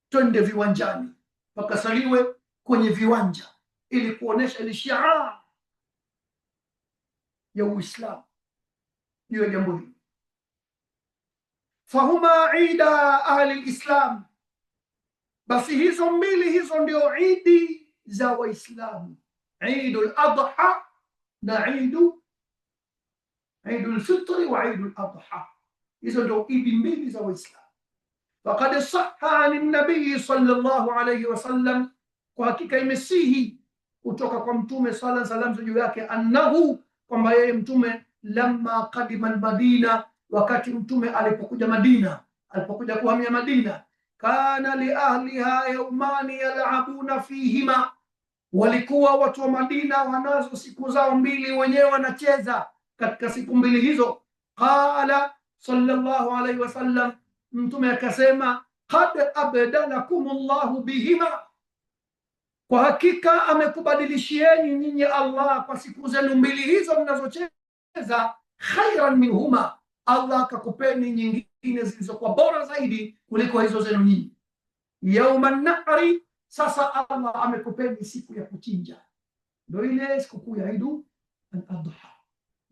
twende viwanjani, pakasaliwe kwenye viwanja, ili kuonesha ile shi'a ya Uislamu juu ya jambo hili. Fahuma ida ahli alislam, basi hizo mbili hizo ndio idi za Waislamu, Eidul Adha na Eidul Fitri wa Eidul Adha. Hizo ndio idi mbili za Waislamu. Faqad sahha an nabii sallallahu alayhi wasallam, kwa hakika imesihi kutoka kwa Mtume sallallahu alayhi wasallam juu yake, annahu, kwamba yeye Mtume lamma qadima al-Madina, wakati Mtume alipokuja Madina, alipokuja kuhamia Madina, kana li ahliha yawmani yal'abuna fihima, walikuwa watu wa Madina wanazo siku zao mbili wenyewe wanacheza katika siku mbili hizo. Qala sallallahu alayhi wasallam, Mtume akasema, qad abdalakumullahu bihima, kwa hakika amekubadilishieni nyinyi Allah kwa siku zenu mbili hizo mnazocheza, khairan minhuma, Allah akakupeni nyingine zilizokuwa bora zaidi kuliko hizo zenu nyinyi. Yauman nahri, sasa Allah amekupeni siku ya kuchinja, ndio ile sikukuu ya Eidul Adha.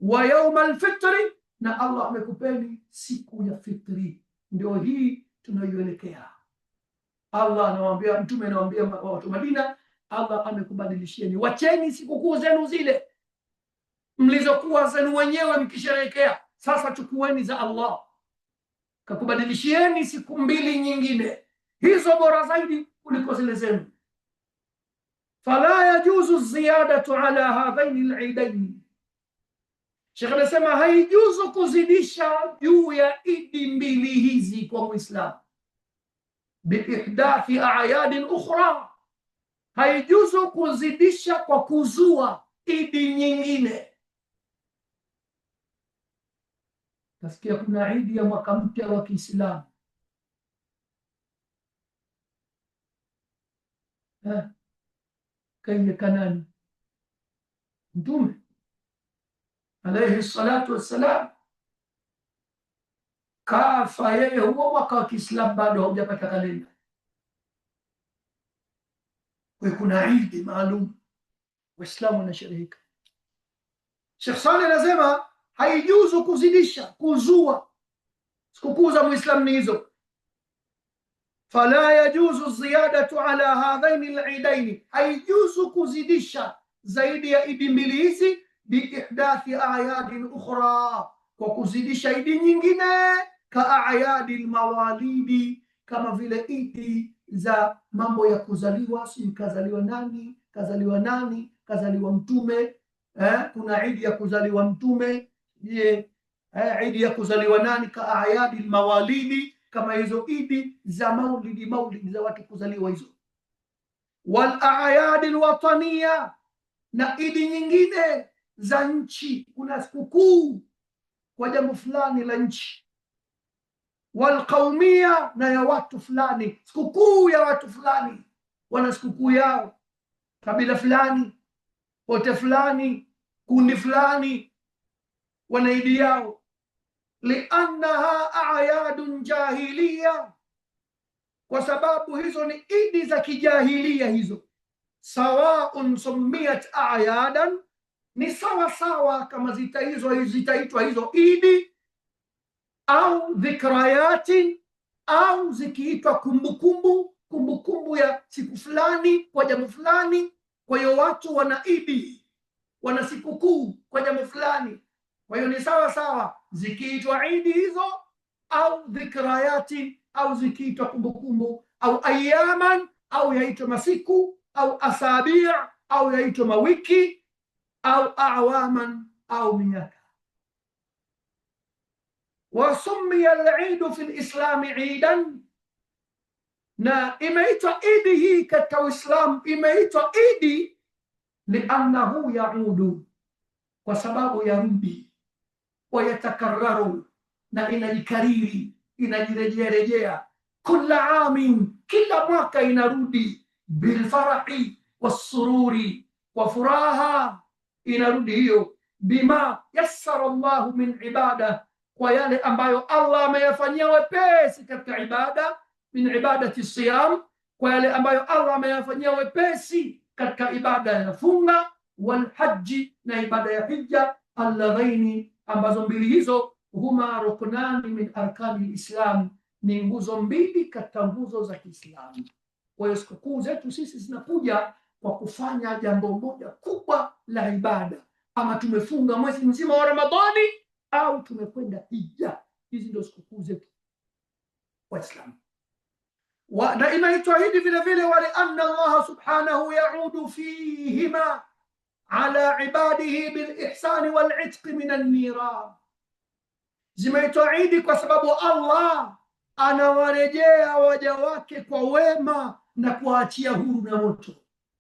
Wa yaumal fitri, na Allah amekupeni siku ya fitri, ndio hii tunayoelekea. Allah anawaambia, Mtume anawaambia watu Madina, Allah amekubadilishieni, wacheni sikukuu zenu zile mlizokuwa zenu wenyewe mkisherehekea, sasa chukueni za Allah, kakubadilishieni siku mbili nyingine hizo bora zaidi kuliko zile zenu. Fala yajuzu ziyadatu ala hadhaini al-eidain, Sheikh anasema haijuzu kuzidisha juu ya idi mbili hizi kwa Muislamu. Biihdathi a'yadin ukhra, haijuzu kuzidisha kwa kuzua idi nyingine. Nasikia kuna idi ya mwaka mpya wa Kiislamu, kaileka nani? Mtume alayhi salatu wassalam kafa yeye, huo mwaka wa Kiislamu bado haujapata kalenda. Kwa kuna idi maalum Waislamu wanashereheka. Sheikh Saleh anasema haijuzu kuzidisha, kuzua sikukuu za Muislamu ni hizo. Fala yajuzu ziyadatu ala hadhaini al-eidaini, haijuzu kuzidisha zaidi ya idi mbili hizi. Biihdathi a'yadin ukhra, kwa kuzidisha idi nyingine. Ka a'yadil mawalidi, kama vile idi za mambo ya kuzaliwa, si kazaliwa nani, kazaliwa nani, kazaliwa Mtume. Kuna idi ya kuzaliwa Mtume, idi ya kuzaliwa nani, ka a'yadil mawalidi, kama hizo idi za maulidi za watu kuzaliwa hizo. Wal a'yadil wataniya, na idi nyingine za nchi, kuna sikukuu kwa jambo fulani la nchi. Wal qaumia, na ya watu fulani, sikukuu ya watu fulani, wana sikukuu yao, kabila fulani, wote fulani, kundi fulani, wana idi yao. Liannaha a'yadun jahiliya, kwa sababu hizo ni idi za kijahilia hizo. Sawaun summiyat a'yadan, ni sawa sawa kama zitaitwa hizo idi, au dhikrayati, au zikiitwa kumbukumbu ya siku fulani kwa jambo fulani. Kwa hiyo watu wana idi, wana sikukuu kwa jambo fulani. Kwa hiyo ni sawa sawa zikiitwa idi hizo au dhikrayati au zikiitwa kumbukumbu au ayaman au yaitwa masiku au asabia au yaitwa mawiki au awaman au miaka. Wasummiya al-Eid fi al-Islam idan, na imeitwa idi hii katika Uislamu, imeitwa idi liannahu yaudu, kwa sababu yarudi, wayatakararu, na inajikariri, inajirejea kila amin, kila mwaka inarudi, bilfarahi wassururi, kwa furaha inarudi hiyo, bima yassara Allahu min ibada, kwa yale ambayo Allah ameyafanyia wepesi katika ibada, min ibadati siyam, kwa yale ambayo Allah ameyafanyia wepesi katika ibada ya funga, wal haji, na ibada ya hija, alladhaini, ambazo mbili hizo, huma ruknani min arkani lislam, ni nguzo mbili katika nguzo za Kiislamu. Kwa hiyo sikukuu zetu sisi zinakuja kwa kufanya jambo moja kubwa la ibada, ama tumefunga mwezi mzima wa Ramadhani au tumekwenda hija. Hizi ndio sikukuu zetu Waislamu. Na inaitwa hidi vile vile, wali anna Allah subhanahu yaudu fihima ala ibadihi bil ihsani wal itqi min an-niran. Zimeitwa idi kwa sababu Allah anawarejea waja wake kwa wema na kuachia huru na moto.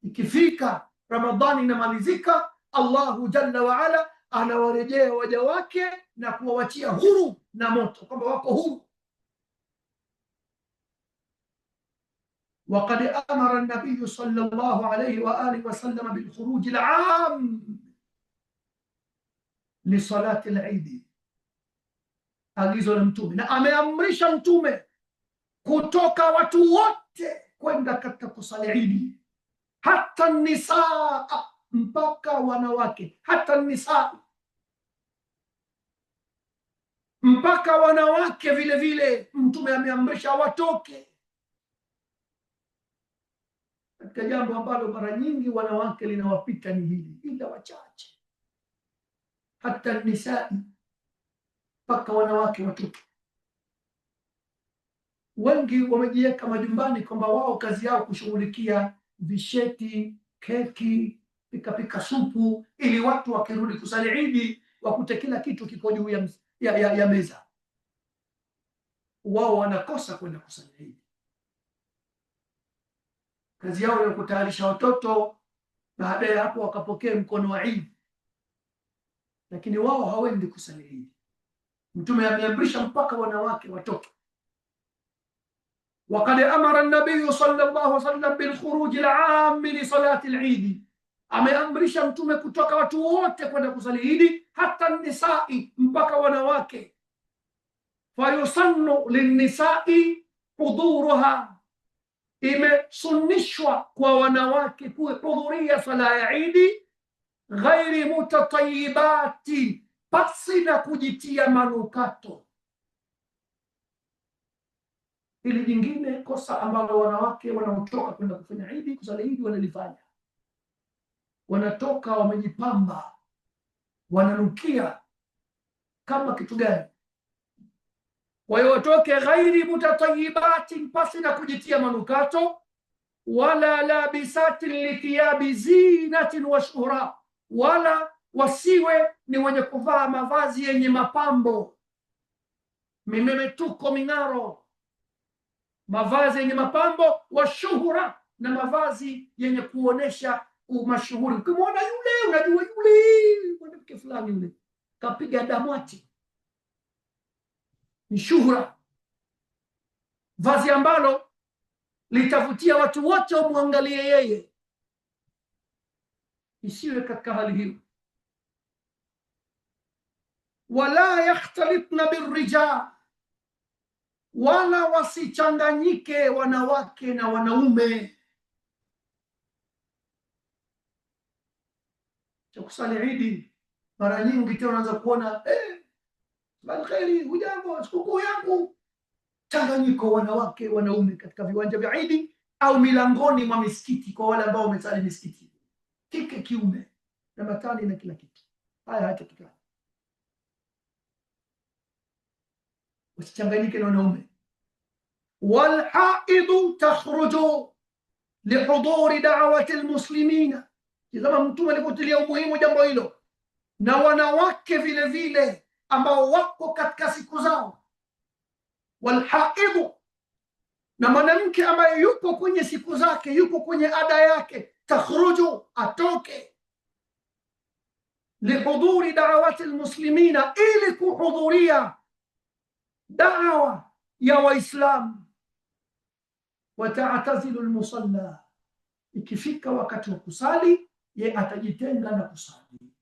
Ikifika Ramadhani inamalizika, Allahu jalla wa ala anawarejea waja wake na kuwachia huru na moto, kwamba wako huru. وقد أمر النبي صلى الله عليه وآله وسلم بالخروج العام لصلاة العيد. Agizo la Mtume, na ameamrisha Mtume kutoka watu wote kwenda katika kusali Idi, hata nisaa, mpaka wanawake, hata nisaa, mpaka wanawake vile vile Mtume ameamrisha watoke. Katika jambo ambalo mara nyingi wanawake linawapita ni hili, ila wachache, hata nisaa, mpaka wanawake watoke. Wengi wamejiweka majumbani kwamba wao kazi yao kushughulikia visheti, keki, pika supu, ili watu wakirudi kusali Idi wakute kila kitu kiko juu ya meza. Wao wanakosa kwenda kusali Idi. Kazi yao ni kutayarisha watoto, baada ya hapo wakapokea mkono wa Idi, lakini wao hawendi kusali Idi. Mtume ameamrisha mpaka wanawake watoke. وقد أمر النبي صلى الله عليه وسلم بالخروج العام لصلاة العيد. ameamrisha Mtume kutoka watu wote kwenda kusali Idi, hata nisai, mpaka wanawake. Fayusannu linnisai hudhuruha, imesunnishwa kwa wanawake kuhudhuria sala ya Idi, ghairi mutatayibati, pasi na kujitia manukato. Hili jingine kosa ambalo wanawake wanaotoka kwenda kufanya Idi, kusali Idi, wanalifanya. Wanatoka wamejipamba, wananukia kama kitu gani? Kwa hiyo watoke ghairi mutatayibati, pasi na kujitia manukato, wala labisatin lithiyabi zinatin wa shuhra, wala wasiwe ni wenye kuvaa mavazi yenye mapambo, mimemetuko, ming'aro, mavazi yenye mapambo, wa shuhura, na mavazi yenye kuonesha umashuhuri. Ukimwona yule unajua yule mwanamke fulani, yule kapiga damati, ni shuhura. Vazi ambalo litavutia watu wote wamwangalie yeye. Isiwe katika hali hiyo. Wala yakhtalitna birrijal, wala wasichanganyike wanawake na wanaume. Cha kusali Idi mara nyingi tena unaanza kuona balkheri, hujambo, sikukuu yangu, changanyiko wanawake wanaume katika viwanja vya Idi au milangoni mwa misikiti, kwa wale ambao wamesali misikiti. kike kiume na matani na kila kitu. Haya hayatakikani. Usichanganyike na wanaume. Walhaidu takhruju lihuduri da'wati almuslimina. Kama mtume alipotilia umuhimu jambo hilo, na wanawake vile vile ambao wako katika siku zao. Walhaidu, na mwanamke ambaye yupo kwenye siku zake, yupo kwenye ada yake, takhruju, atoke, lihuduri da'wati almuslimina, ili kuhudhuria da'wa ya Waislamu. Wata'tazilu almusalla, ikifika wakati wa kusali ye atajitenga na kusali.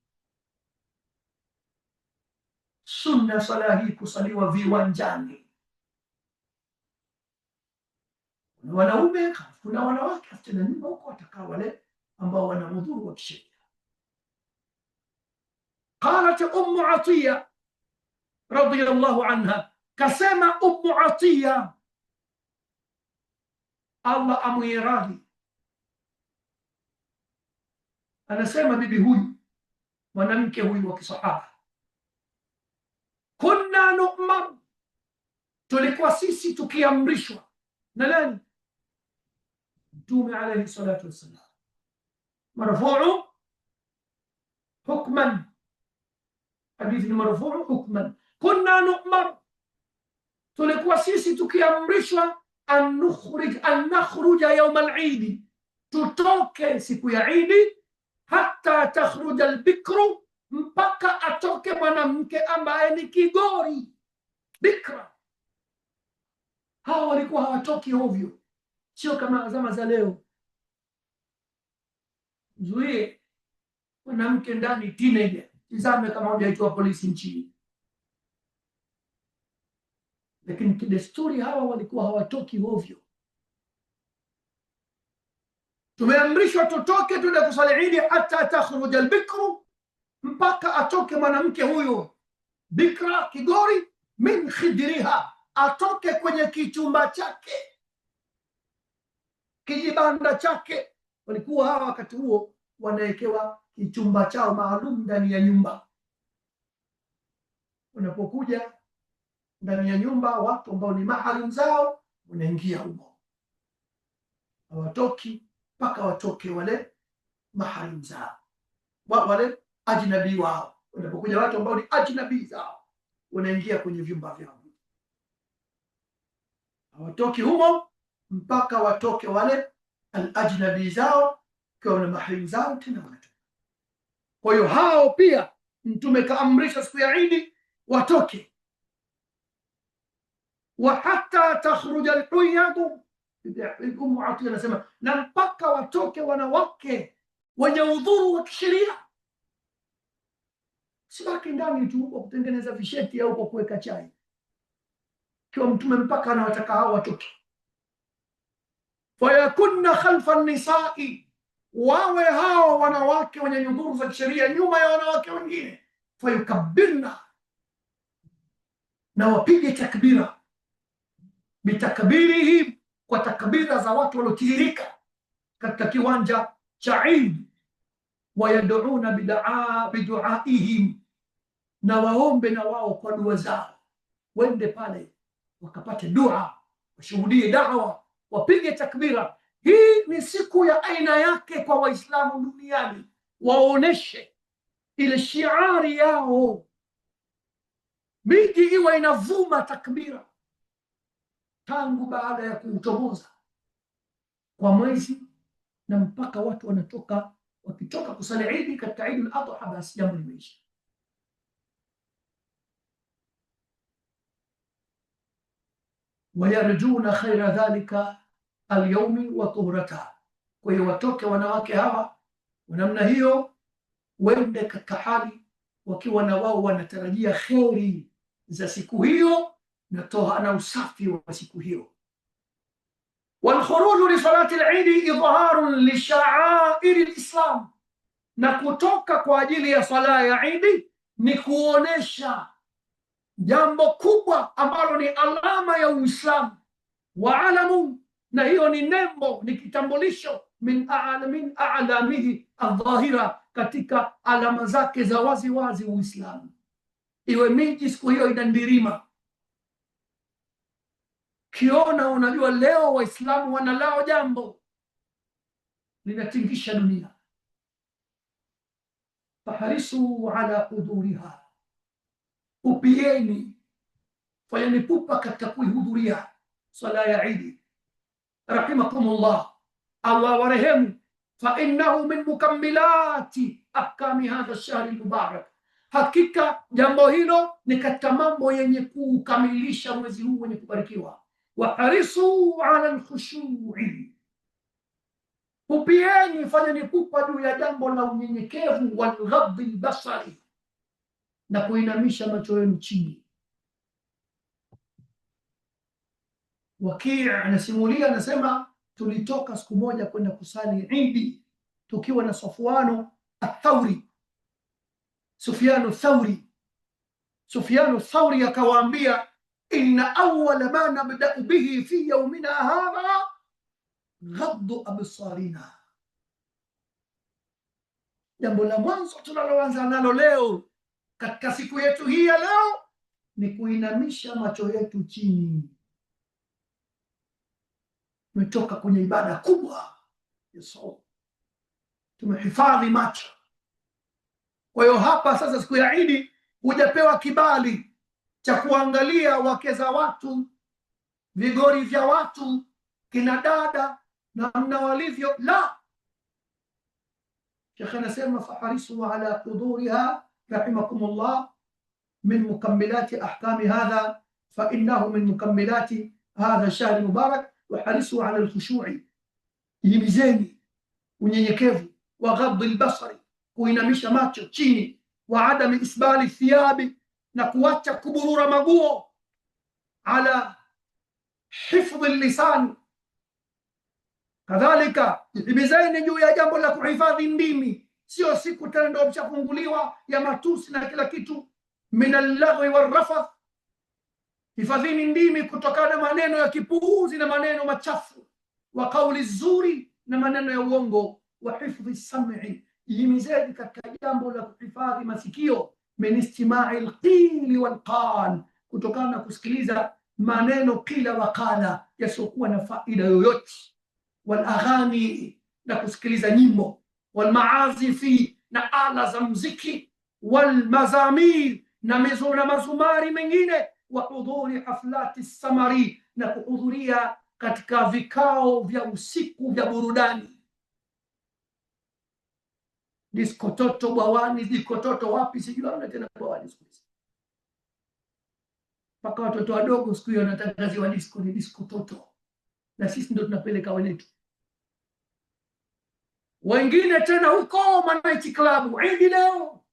Sunna sala hii kusaliwa viwanjani. Kuna wanaume, kuna wanawake, hata nyumba huko watakaa wale ambao wana udhuru wa kisheria. Qalat Ummu Atiya radhiyallahu anha, kasema Ummu Atiya, Allah amwiradhi, anasema bibi huyu, mwanamke huyu wa kisahaba, kunna nu'mar, tulikuwa sisi tukiamrishwa na nani? Mtume alayhi salatu wassalam. Marfu'u hukman, hadithi ni marfu'u hukman. Kunna nu'mar, tulikuwa sisi tukiamrishwa an nakhruja yawm al-Eid, tutoke siku ya Eid, hatta takhruja al-bikru, mpaka atoke mwanamke ambaye ni kigori, bikra. Hawa walikuwa hawatoki ovyo, sio kama zama za leo. Zuie mwanamke ndani, teenager, tizame kama hujaitwa polisi nchini. Lakini kidesturi hawa walikuwa hawatoki ovyo. Tumeamrishwa tutoke tuende kusali Eid, hata takhruja al-bikru, mpaka atoke mwanamke huyo bikra, kigori, min khidriha, atoke kwenye kichumba chake, kijibanda chake. Walikuwa hawa wakati huo wanawekewa kichumba chao maalum ndani ya nyumba. Unapokuja ndani ya nyumba, watu ambao ni maharimu zao unaingia humo, hawatoki mpaka watoke wale maharimu zao, wale ajnabi wao. Unapokuja watu ambao ni ajnabi zao, unaingia kwenye vyumba vyao, hawatoki humo mpaka watoke wale al-ajnabi zao kwa na maharimu zao tena wanatoka. Kwa hiyo hao pia Mtume kaamrisha siku ya Eid watoke. Wa hatta takhruja al-huyadu, Ummu Atiya anasema, na mpaka watoke wanawake wenye udhuru wa kisheria. Sibaki ndani tu kwa kutengeneza visheti au kwa kuweka chai. Kwa Mtume mpaka anawataka hao watoke. Fayakunna khalfa an-nisa'i, wawe hao wanawake wenye udhuru za kisheria nyuma ya wanawake wengine. Fayukabbirna, na wapige takbira, bitakbirihim, kwa takbira za watu waliotiririka katika kiwanja cha Eid. Wayaduuna biduaihim, na waombe na wao kwa dua zao. Wende pale wakapate dua, washuhudie da'wa, wapige takbira. Hii ni siku ya aina yake kwa Waislamu duniani, waoneshe ile shiari yao. Miji iwe inavuma takbira tangu baada ya kuuchomoza kwa mwezi, na mpaka watu wanatoka, wakitoka kusali Eid katika Eid al-Adha, basi jambo limeisha. Wayarjuna khaira dhalika al-yawmi wa tuhrata. Kwa hiyo watoke wanawake hawa namna hiyo, wende katika hali wakiwa na wao wanatarajia kheri za siku hiyo na toha na usafi wa siku hiyo. Walkhuruju li salati al-Eid idharun li sha'air al-Islam, na kutoka kwa ajili ya sala ya Eid ni kuonesha jambo kubwa ambalo ni alama ya Uislamu. Wa alamu, na hiyo ni nembo, ni kitambulisho min a'lamihi adh-dhahira, katika alama zake za wazi wazi Uislamu. Iwe miji siku hiyo inandirima, kiona unajua leo Waislamu wanalao jambo linatingisha dunia. Faharisu ala huduriha, upieni, fanyeni pupa katika kuihudhuria swala ya Idi. Rahimakumullah, Allah warehemu. Fa innahu min mukammilati ahkami hadha ash-shahr al-mubarak, hakika jambo hilo ni katika mambo yenye kukamilisha mwezi huu wenye kubarikiwa. Wa harisu ala al-khushu'i, upieni, fanyeni pupa juu ya jambo la unyenyekevu. Wal ghaddi al-basari, na kuinamisha macho yenu chini. Wakii anasimulia, anasema tulitoka siku moja kwenda kusali Idi tukiwa na Sufyanu Thauri. Sufyanu Thauri akawaambia, inna awwala ma nabda'u bihi fi yawmina hadha ghaddu absarina, jambo la mwanzo tunaloanza nalo leo katika siku yetu hii ya leo ni kuinamisha macho yetu chini. Tumetoka kwenye ibada kubwa ya saumu, tumehifadhi macho. Kwa hiyo hapa sasa siku ya Idi hujapewa kibali cha kuangalia wake za watu, vigori vya watu, kina dada namna walivyo, la. Sheikh anasema faharisu ala huduriha rahimakumullah min mukammilati ahkami hadha, fa innahu min mukammilati hadha shahr mubarak. Waharisu ala alkhushu'i, himizeni unyenyekevu. Wa ghaddi albasari, kuinamisha macho chini. Wa adami isbali thiyabi, na kuacha kuburura maguo. Ala hifdhi lisan, kadhalika himizeni juu ya jambo la kuhifadhi ndimi. Sio siku tena ndio mshafunguliwa ya matusi na kila kitu. Min al-laghwi wal-rafath, hifadhini ndimi kutokana na maneno ya kipuuzi na maneno machafu. Wa kauli zuri, na maneno ya uongo. Wa hifdhi sam'i, himizeni katika jambo la kuhifadhi masikio. Min istima'i al-qili wal-qal, kutokana na kusikiliza maneno kila wakala yasiokuwa na faida yoyote. Wal aghani, na kusikiliza nyimbo. Wal maazifi, na ala za muziki. Wal mazamir, na mizuna mazumari mengine. Wa hudhuri haflati samari, na kuhudhuria katika vikao vya usiku vya burudani. Disko toto bwawani, disko toto wapi sijui, hamna tena bwawani siku hizi. Mpaka watoto wadogo siku hiyo wanatangaziwa disko, ni disko toto, na sisi ndio tunapeleka wenetu. Wengine tena huko manaiti klabu Idi leo.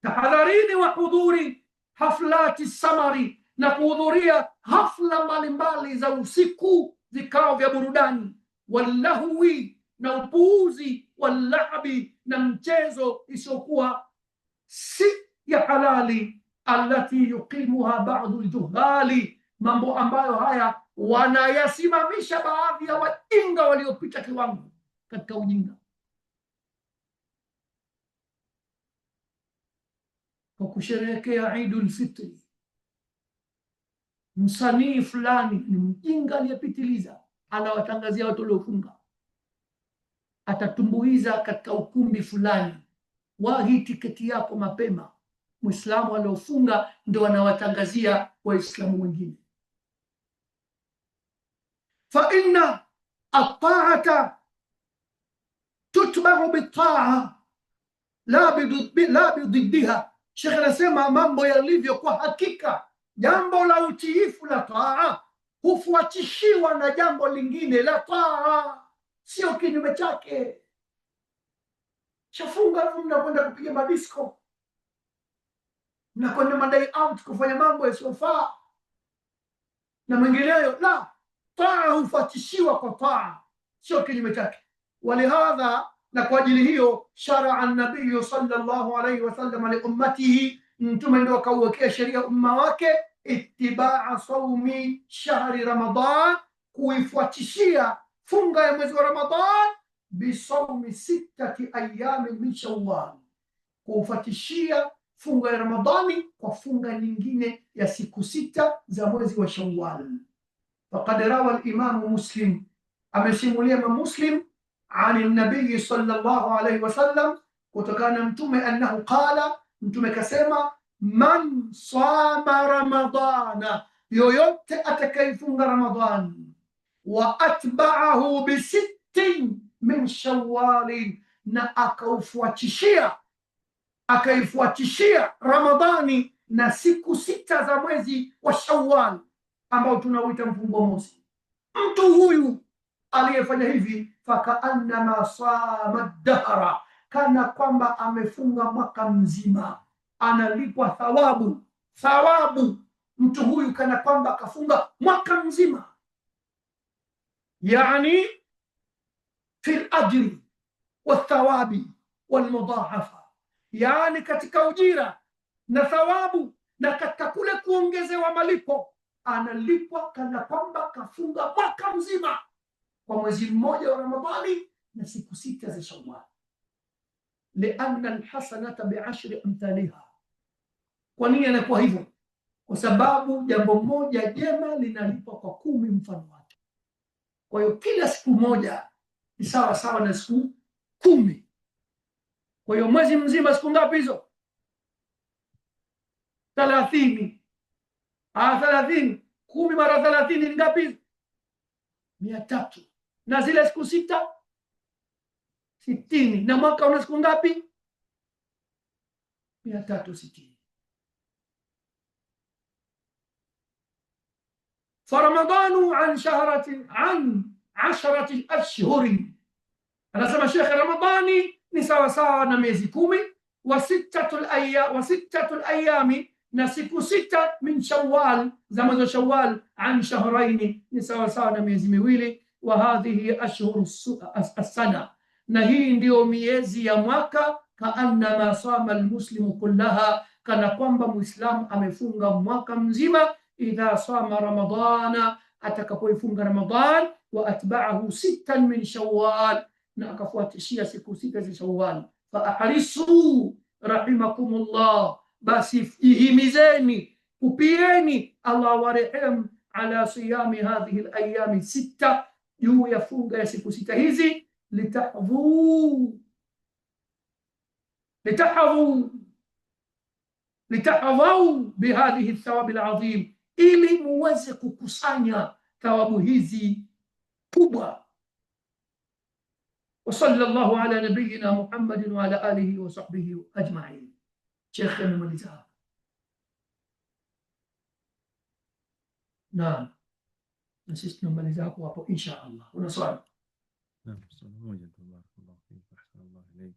Tahadharini wa hudhuri haflati samari, na kuhudhuria hafla mbalimbali za usiku, vikao vya burudani. Wallahwi, na upuuzi. Wallahabi, na mchezo isiyokuwa si ya halali. Allati yuqimuha ba'du aljuhali, mambo ambayo haya wanayasimamisha baadhi ya wajinga waliopita kiwango katika ujinga. Kwa kusherehekea Idul Fitri, msanii fulani ni mjinga aliyepitiliza, anawatangazia watu waliofunga atatumbuiza katika ukumbi fulani. Wahi tiketi yako mapema. Muislamu aliofunga ndio anawatangazia Waislamu wengine. Fa inna at-ta'ata tutba'u bit-ta'a la bididdiha. Sheikh anasema mambo yalivyo kwa hakika, jambo la utiifu la taa hufuatishiwa na jambo lingine la taa, sio kinyume chake. Shafunga mnakwenda kupiga madisko, mnakwenda madai out kufanya mambo yasiyofaa na mengineyo. La, taa hufuatishiwa kwa taa, sio kinyume chake. Walihadha, na kwa ajili hiyo, sharaa an-nabiy sallallahu alayhi wasallam li ummatihi, mtume ndio akauwekea sheria umma wake, itibaa saumi shahri Ramadan, kuifuatishia funga ya mwezi wa Ramadhan bisawmi 6 ayamin min Shawwal, kufuatishia funga ya Ramadhani kwa funga nyingine ya siku 6 za mwezi wa Shawwal. Faqad rawa al-Imam Muslim, amesimulia Imam Muslim عن النبي صلى الله عليه وسلم kutokana mtume annahu qala, mtume kasema, man sama ramadana, yoyote atakayefunga Ramadhani, wa atba'ahu bi 6 min Shawwal, na akaifuatishia Ramadhani na siku 6 za mwezi wa Shawwal ambao tunauita mfungo mosi, mtu huyu aliyefanya hivi, fakaannama sama dahra, kana kwamba amefunga mwaka mzima, analipwa thawabu mtu huyu kana kwamba akafunga mwaka mzima, yani fil ajri wathawabi walmudhahafa, yani katika ujira na thawabu na katika kule kuongezewa malipo, analipwa kana kwamba kafunga mwaka mzima kwa mwezi mmoja wa Ramadhani na siku 6 za Shawwal. Lianna alhasanata bi'ashri amthaliha, kwa nini anakuwa hivyo? Kwa sababu jambo moja jema linalipwa kwa 10 mfano wake. Kwa hiyo kila siku moja ni sawa sawa na siku 10. Kwa hiyo mwezi mzima siku ngapi hizo? 30. 30, 10 mara 30 ni ngapi? 300. Na zile siku 6 60, na mwaka una siku ngapi? 360. Faramadanu an 10 ashhuri, anasema Sheikh, Ramadhani ni sawa sawa na miezi 10, wa 6 ayami, na siku 6 min Shawwal, za mwezi wa Shawwal, an shahraini, ni sawa sawa na miezi 2, wa hadhihi ashhuru as-sana, na hii ndio miezi ya mwaka. Kaannama sama almuslimu kullaha, kana kwamba muislamu amefunga mwaka mzima. Idha sama ramadana, atakapoifunga Ramadhan, wa atba'ahu 6 min Shawwal, na akafuatishia siku 6 za Shawwal. Fa ahrisu rahimakumullah, basi jihimizeni, kupieni Allah warehemu, ala siyami hadhihi alayami 6, juu ya funga ya siku 6 hizi, litahadhau bihadhihi thawab alazim, ili muweze kukusanya thawabu hizi kubwa. Wa sallallahu ala nabiyyina Muhammadin wa ala alihi wa sahbihi ajma'in. Sheikh amemaliza. Naam, na sisi tunamaliza hapo insha Allah. Una swali? Naam, swali moja tu. Barakallahu fik, ahsanallahu ilayk.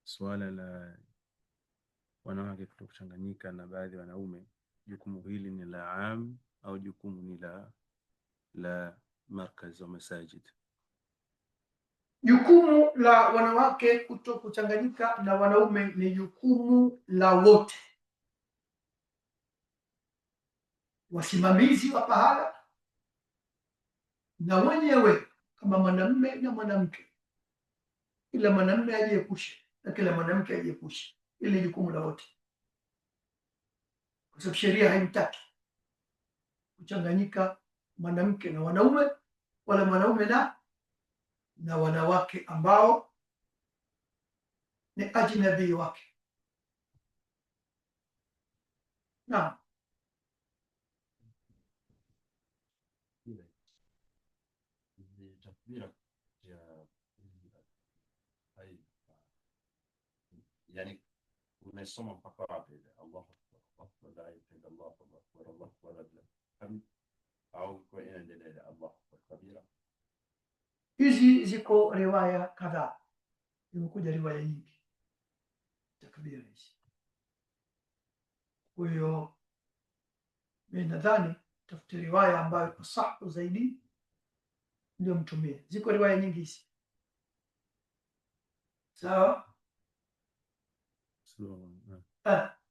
Swala la wanawake kutokuchanganyika na baadhi ya wanaume, jukumu hili ni la am au jukumu ni la markaz wa masajid? Jukumu la wanawake kutokuchanganyika na wanaume ni jukumu la wote, wasimamizi wa pahala na wenyewe, kama mwanamume na mwanamke. Kila mwanamume ajiepushe na kila mwanamke ajiepushe. Ili jukumu la wote, kwa sababu sheria haimtaki kuchanganyika mwanamke na wanaume, wala mwanaume na wanawake ambao ni ajnabi wake. Naam. Yani umesoma mpaka wapi? Allahu akbar, la ilaha illa Allah, Allahu akbar, au kwa inaendelea Allahu akbar kabira? Hizi ziko riwaya kadhaa, imekuja riwaya nyingi takbira hizi. Kwa hiyo mimi nadhani tafute riwaya ambayo asahu zaidi ndio mtumie. Ziko riwaya nyingi hizi, sawa?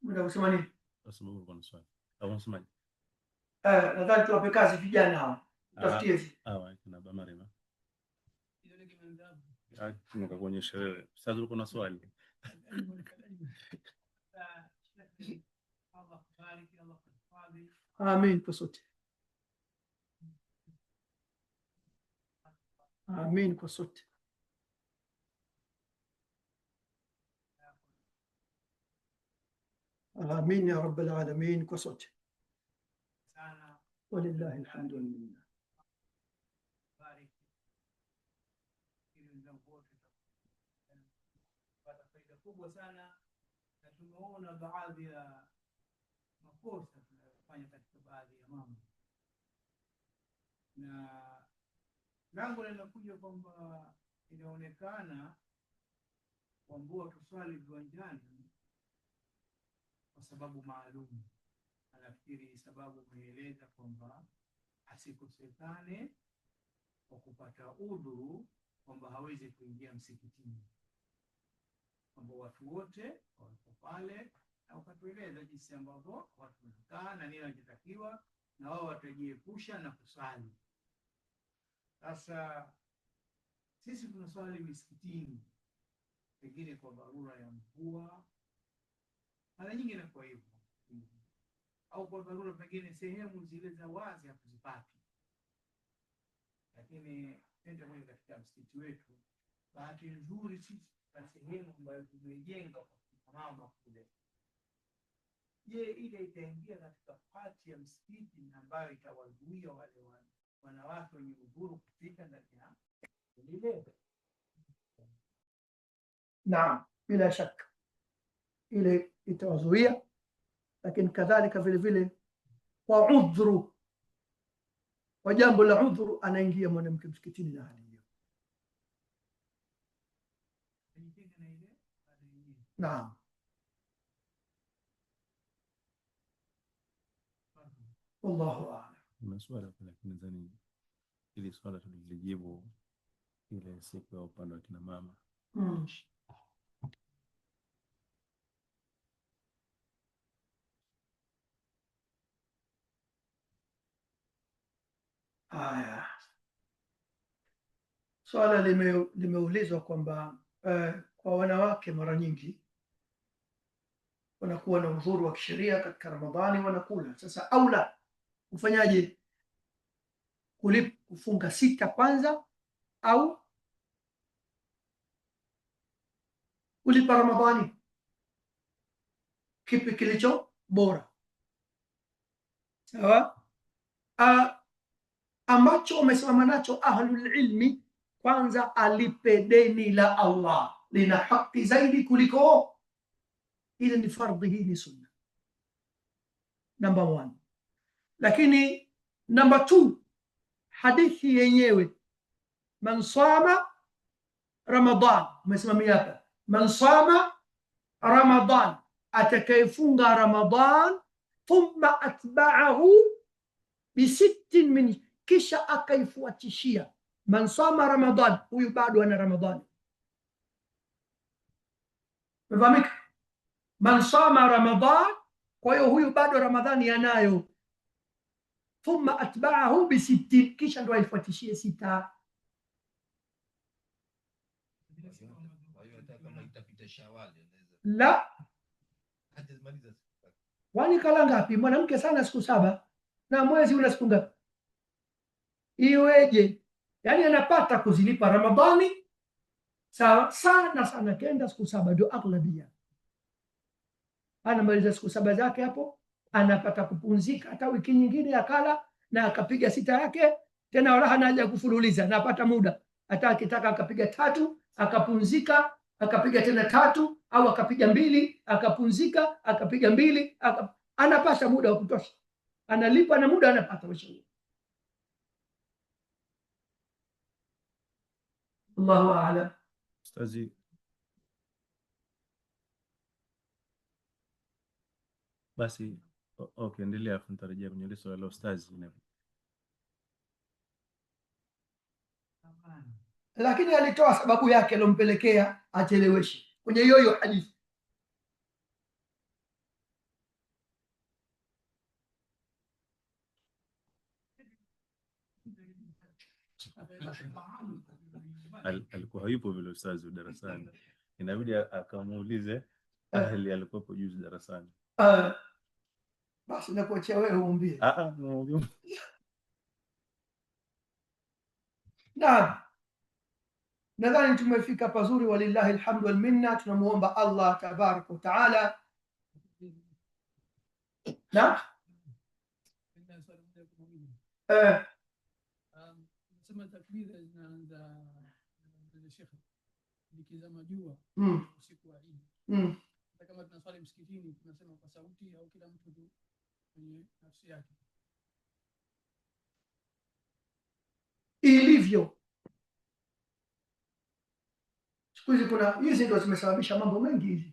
Mnataka kusema nini? Sababu kuna swali au unasemaje? Nadhani tuwape kazi vijana hao. Tafutie. Kuna Bamarima. Nikakuonyesha wewe. Sasa uko na swali. Amin kwa sote. Amin kwa sote. Amin ya rabbal alamin kwa sote. Walillahi alhamdu wal minna. Kubwa sana na tumeona baadhi ya makosa tunayofanya katika baadhi ya mambo, na lango linakuja kwamba inaonekana kwamba tuswali viwanjani kwa sababu maalum. Nafikiri sababu umeeleza kwamba asikosekane kwa kupata udhuru kwamba hawezi kuingia msikitini, kwamba watu wote wako pale, na ukatueleza jinsi ambavyo watu wanakaa na nini wanatakiwa na wao watajiepusha na kusali. Sasa sisi tunaswali misikitini, pengine kwa dharura ya mvua, mara nyingi na kwa hivyo, au kwa dharura pengine sehemu zile za wazi hakuzipati. Lakini tende moja katika msikiti wetu, bahati nzuri sisi na sehemu ambayo tumejenga kwa mama kule. Je, ile itaingia katika pati ya msikiti ambayo itawazuia wale wanawake wenye udhuru kufika ndani ya ile? Naam, bila shaka ile itawazuia, lakini kadhalika vile vile kwa udhuru, kwa jambo la udhuru anaingia mwanamke msikitini na hali hiyo. Naam. Wallahu a'lam. Kuna swala lakini nadhani ili swala tulijibu ile siku ya upande wa kina mama. Haya, swala limeulizwa kwamba kwa wanawake mara nyingi wanakuwa na udhuru wa kisheria katika Ramadhani, wanakula. Sasa aula ufanyaje? Kufunga 6 kwanza au kulipa Ramadhani? Kipi kilicho bora? Sawa. Ambacho umesimama nacho ahlul ilmi, kwanza alipe deni la Allah, lina haki zaidi kuliko ile ni fardhi, hii ni sunna, number 1. Lakini number 2, hadithi yenyewe, man sama Ramadan, umesimamia hapa, man sama Ramadan, atakayefunga Ramadan, thumma atba'ahu bi6 min, kisha akaifuatishia. Man sama Ramadan, huyu bado ana Ramadhani. Umefahamika? Man sama Ramadan, kwa hiyo huyu bado Ramadhani anayo. Thumma atba'ahu bi6, kisha ndo aifuatishie 6. La, wani kala ngapi? Mwanamke sana siku 7 na mwezi una siku ngapi? Iweje? Yani anapata kuzilipa Ramadhani sawa sana, kenda siku 7 ndio aghlabia. Anamaliza siku 7 zake hapo, anapata kupumzika hata wiki nyingine akala na akapiga 6 yake tena, wala hana haja kufululiza, anapata muda. Hata akitaka akapiga 3 akapumzika, akapiga tena 3, au akapiga 2 akapumzika, akapiga 2 anapata muda wa kutosha, analipa na muda anapata. Mashallah, Allahu a'lam. Ustazi, basi okay, endelea, afu nitarejea kwenye ile swala la ustazi. Lakini alitoa sababu yake alompelekea acheleweshe kwenye hiyo hadithi. alikuwa hayupo vile ustazi darasani, inabidi akamuulize ahli alikuwepo juzi darasani. Basi nakuachia wewe umwambie. Naam, nadhani tumefika pazuri, walillahi alhamdu wal minna. Tunamuomba Allah tabaraka wa taala. Naam, nasema takbira zinaanza shekhe nikizama jua usiku wa Eid. Hata kama tunaswali msikitini tunasema kwa sauti au kila mtu tu kwenye nafsi yake ilivyo. Siku hizi kuna hizi ndio zimesababisha mambo mengi hizi.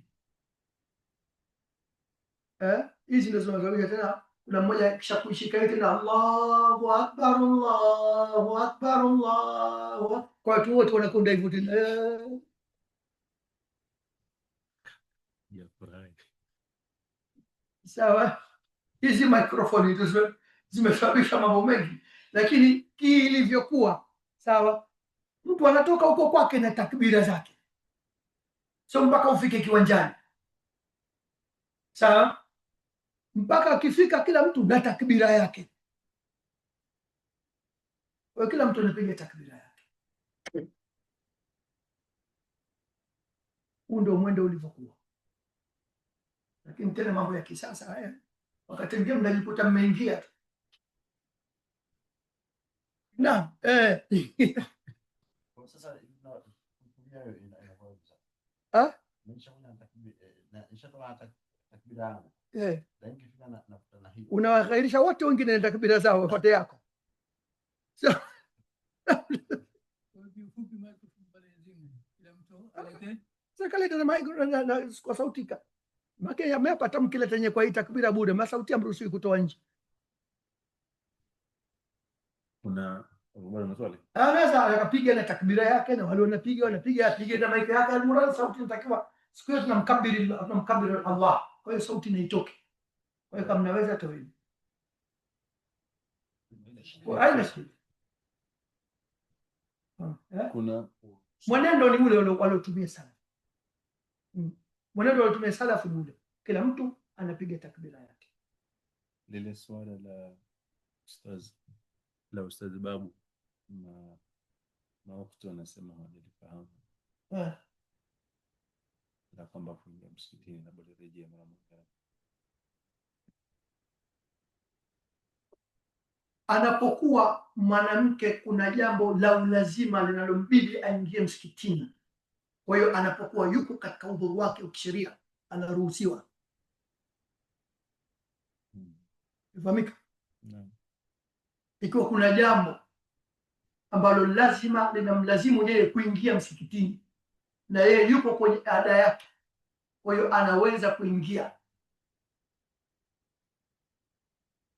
Hizi ndio zimesababisha tena kuna mmoja kisha kuishika tena Allahu akbar Allahu akbar Allahu, kwa watu wote wanakwenda hivyo tena. Sawa, hizi microphone hizo zimesababisha mambo mengi, lakini kilivyokuwa sawa, mtu anatoka huko kwake na takbira zake, sio mpaka ufike kiwanjani. Sawa, mpaka akifika kila mtu na takbira yake, kwa kila mtu anapiga takbira yake. Huu ndio mwendo ulivyokuwa, lakini tena mambo ya kisasa haya, wakati mwingine mnajikuta mmeingia. Naam, sasa unawaghairisha wote wengine na takbira zao wote yako. Sasa kaleta na kwa sautika. Maki yameapa tamkileta yenye kwa hii takbira bure, masauti amruhusiwi kutoa nje. Kuna bwana maswali? Anaweza akapiga na takbira yake na wale wanapiga apige na maiki yake, almurad sauti inatakiwa siku hiyo tunamkabiri Allah. Kwa hiyo sauti inaitoke. Kwa hiyo kama mnaweza toeni. Kwa aina shida. Kuna mwenendo ni ule waliotumia sana. Mwenendo waliotumia salafu ni ule. Kila mtu anapiga takbira yake. Lile swala la ustaz Babu na wakati wanasema hawajalifahamu. Na kwamba kuingia msikitini na bado rejea mara moja. Anapokuwa mwanamke kuna jambo la ulazima linalombidi aingie msikitini, kwa hiyo anapokuwa yuko katika udhuru wake wa kisheria anaruhusiwa. Ifahamika? Ikiwa kuna jambo ambalo lazima linamlazimu yeye kuingia msikitini na yeye yuko kwenye ada yake, kwa hiyo anaweza kuingia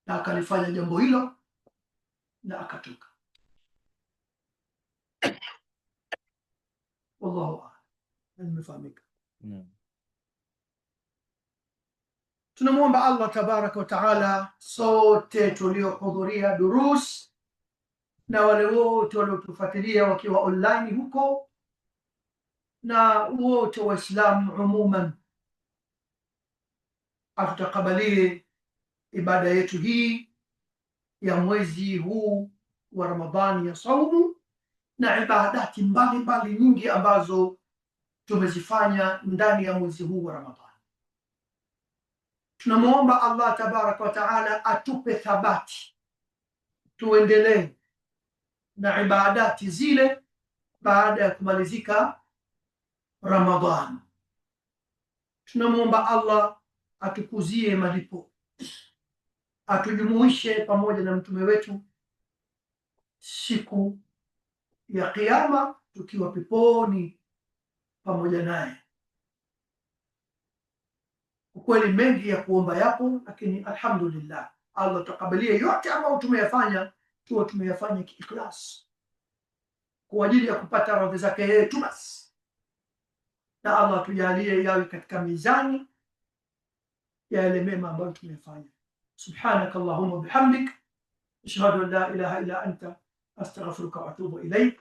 na akalifanya jambo hilo na akatoka. Wallahu a'lam. Nimefahamika. Tunamuomba Allah tabaraka wa taala sote tuliohudhuria durus na wale wote waliotufuatilia wakiwa online huko na wote Waislamu umuman, atutakabalie ibada yetu hii ya mwezi huu wa Ramadhani ya saumu na ibadati mbalimbali nyingi ambazo tumezifanya ndani ya mwezi huu wa Ramadhani. Tunamuomba Allah tabaraka wa taala atupe thabati, tuendelee na ibadati zile baada ya kumalizika Ramadhani. Tunamuomba Allah atukuzie malipo, atujumuishe pamoja na mtume wetu siku ya Kiyama tukiwa peponi pamoja naye. Ukweli mengi ya kuomba yapo, lakini alhamdulillah Allah takabalie yote ambayo tumeyafanya, tuwe tumeyafanya kiikhlas kwa ajili ya kupata radhi zake yeye tu basi, na Allah tujalie yawe katika mizani ya yale mema ambayo tumeyafanya. Subhanakallahumma bihamdik ashhadu an la ilaha illa anta astaghfiruka wa atubu ilaik.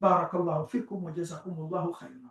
Barakallahu fikum wa jazakumullahu khairan.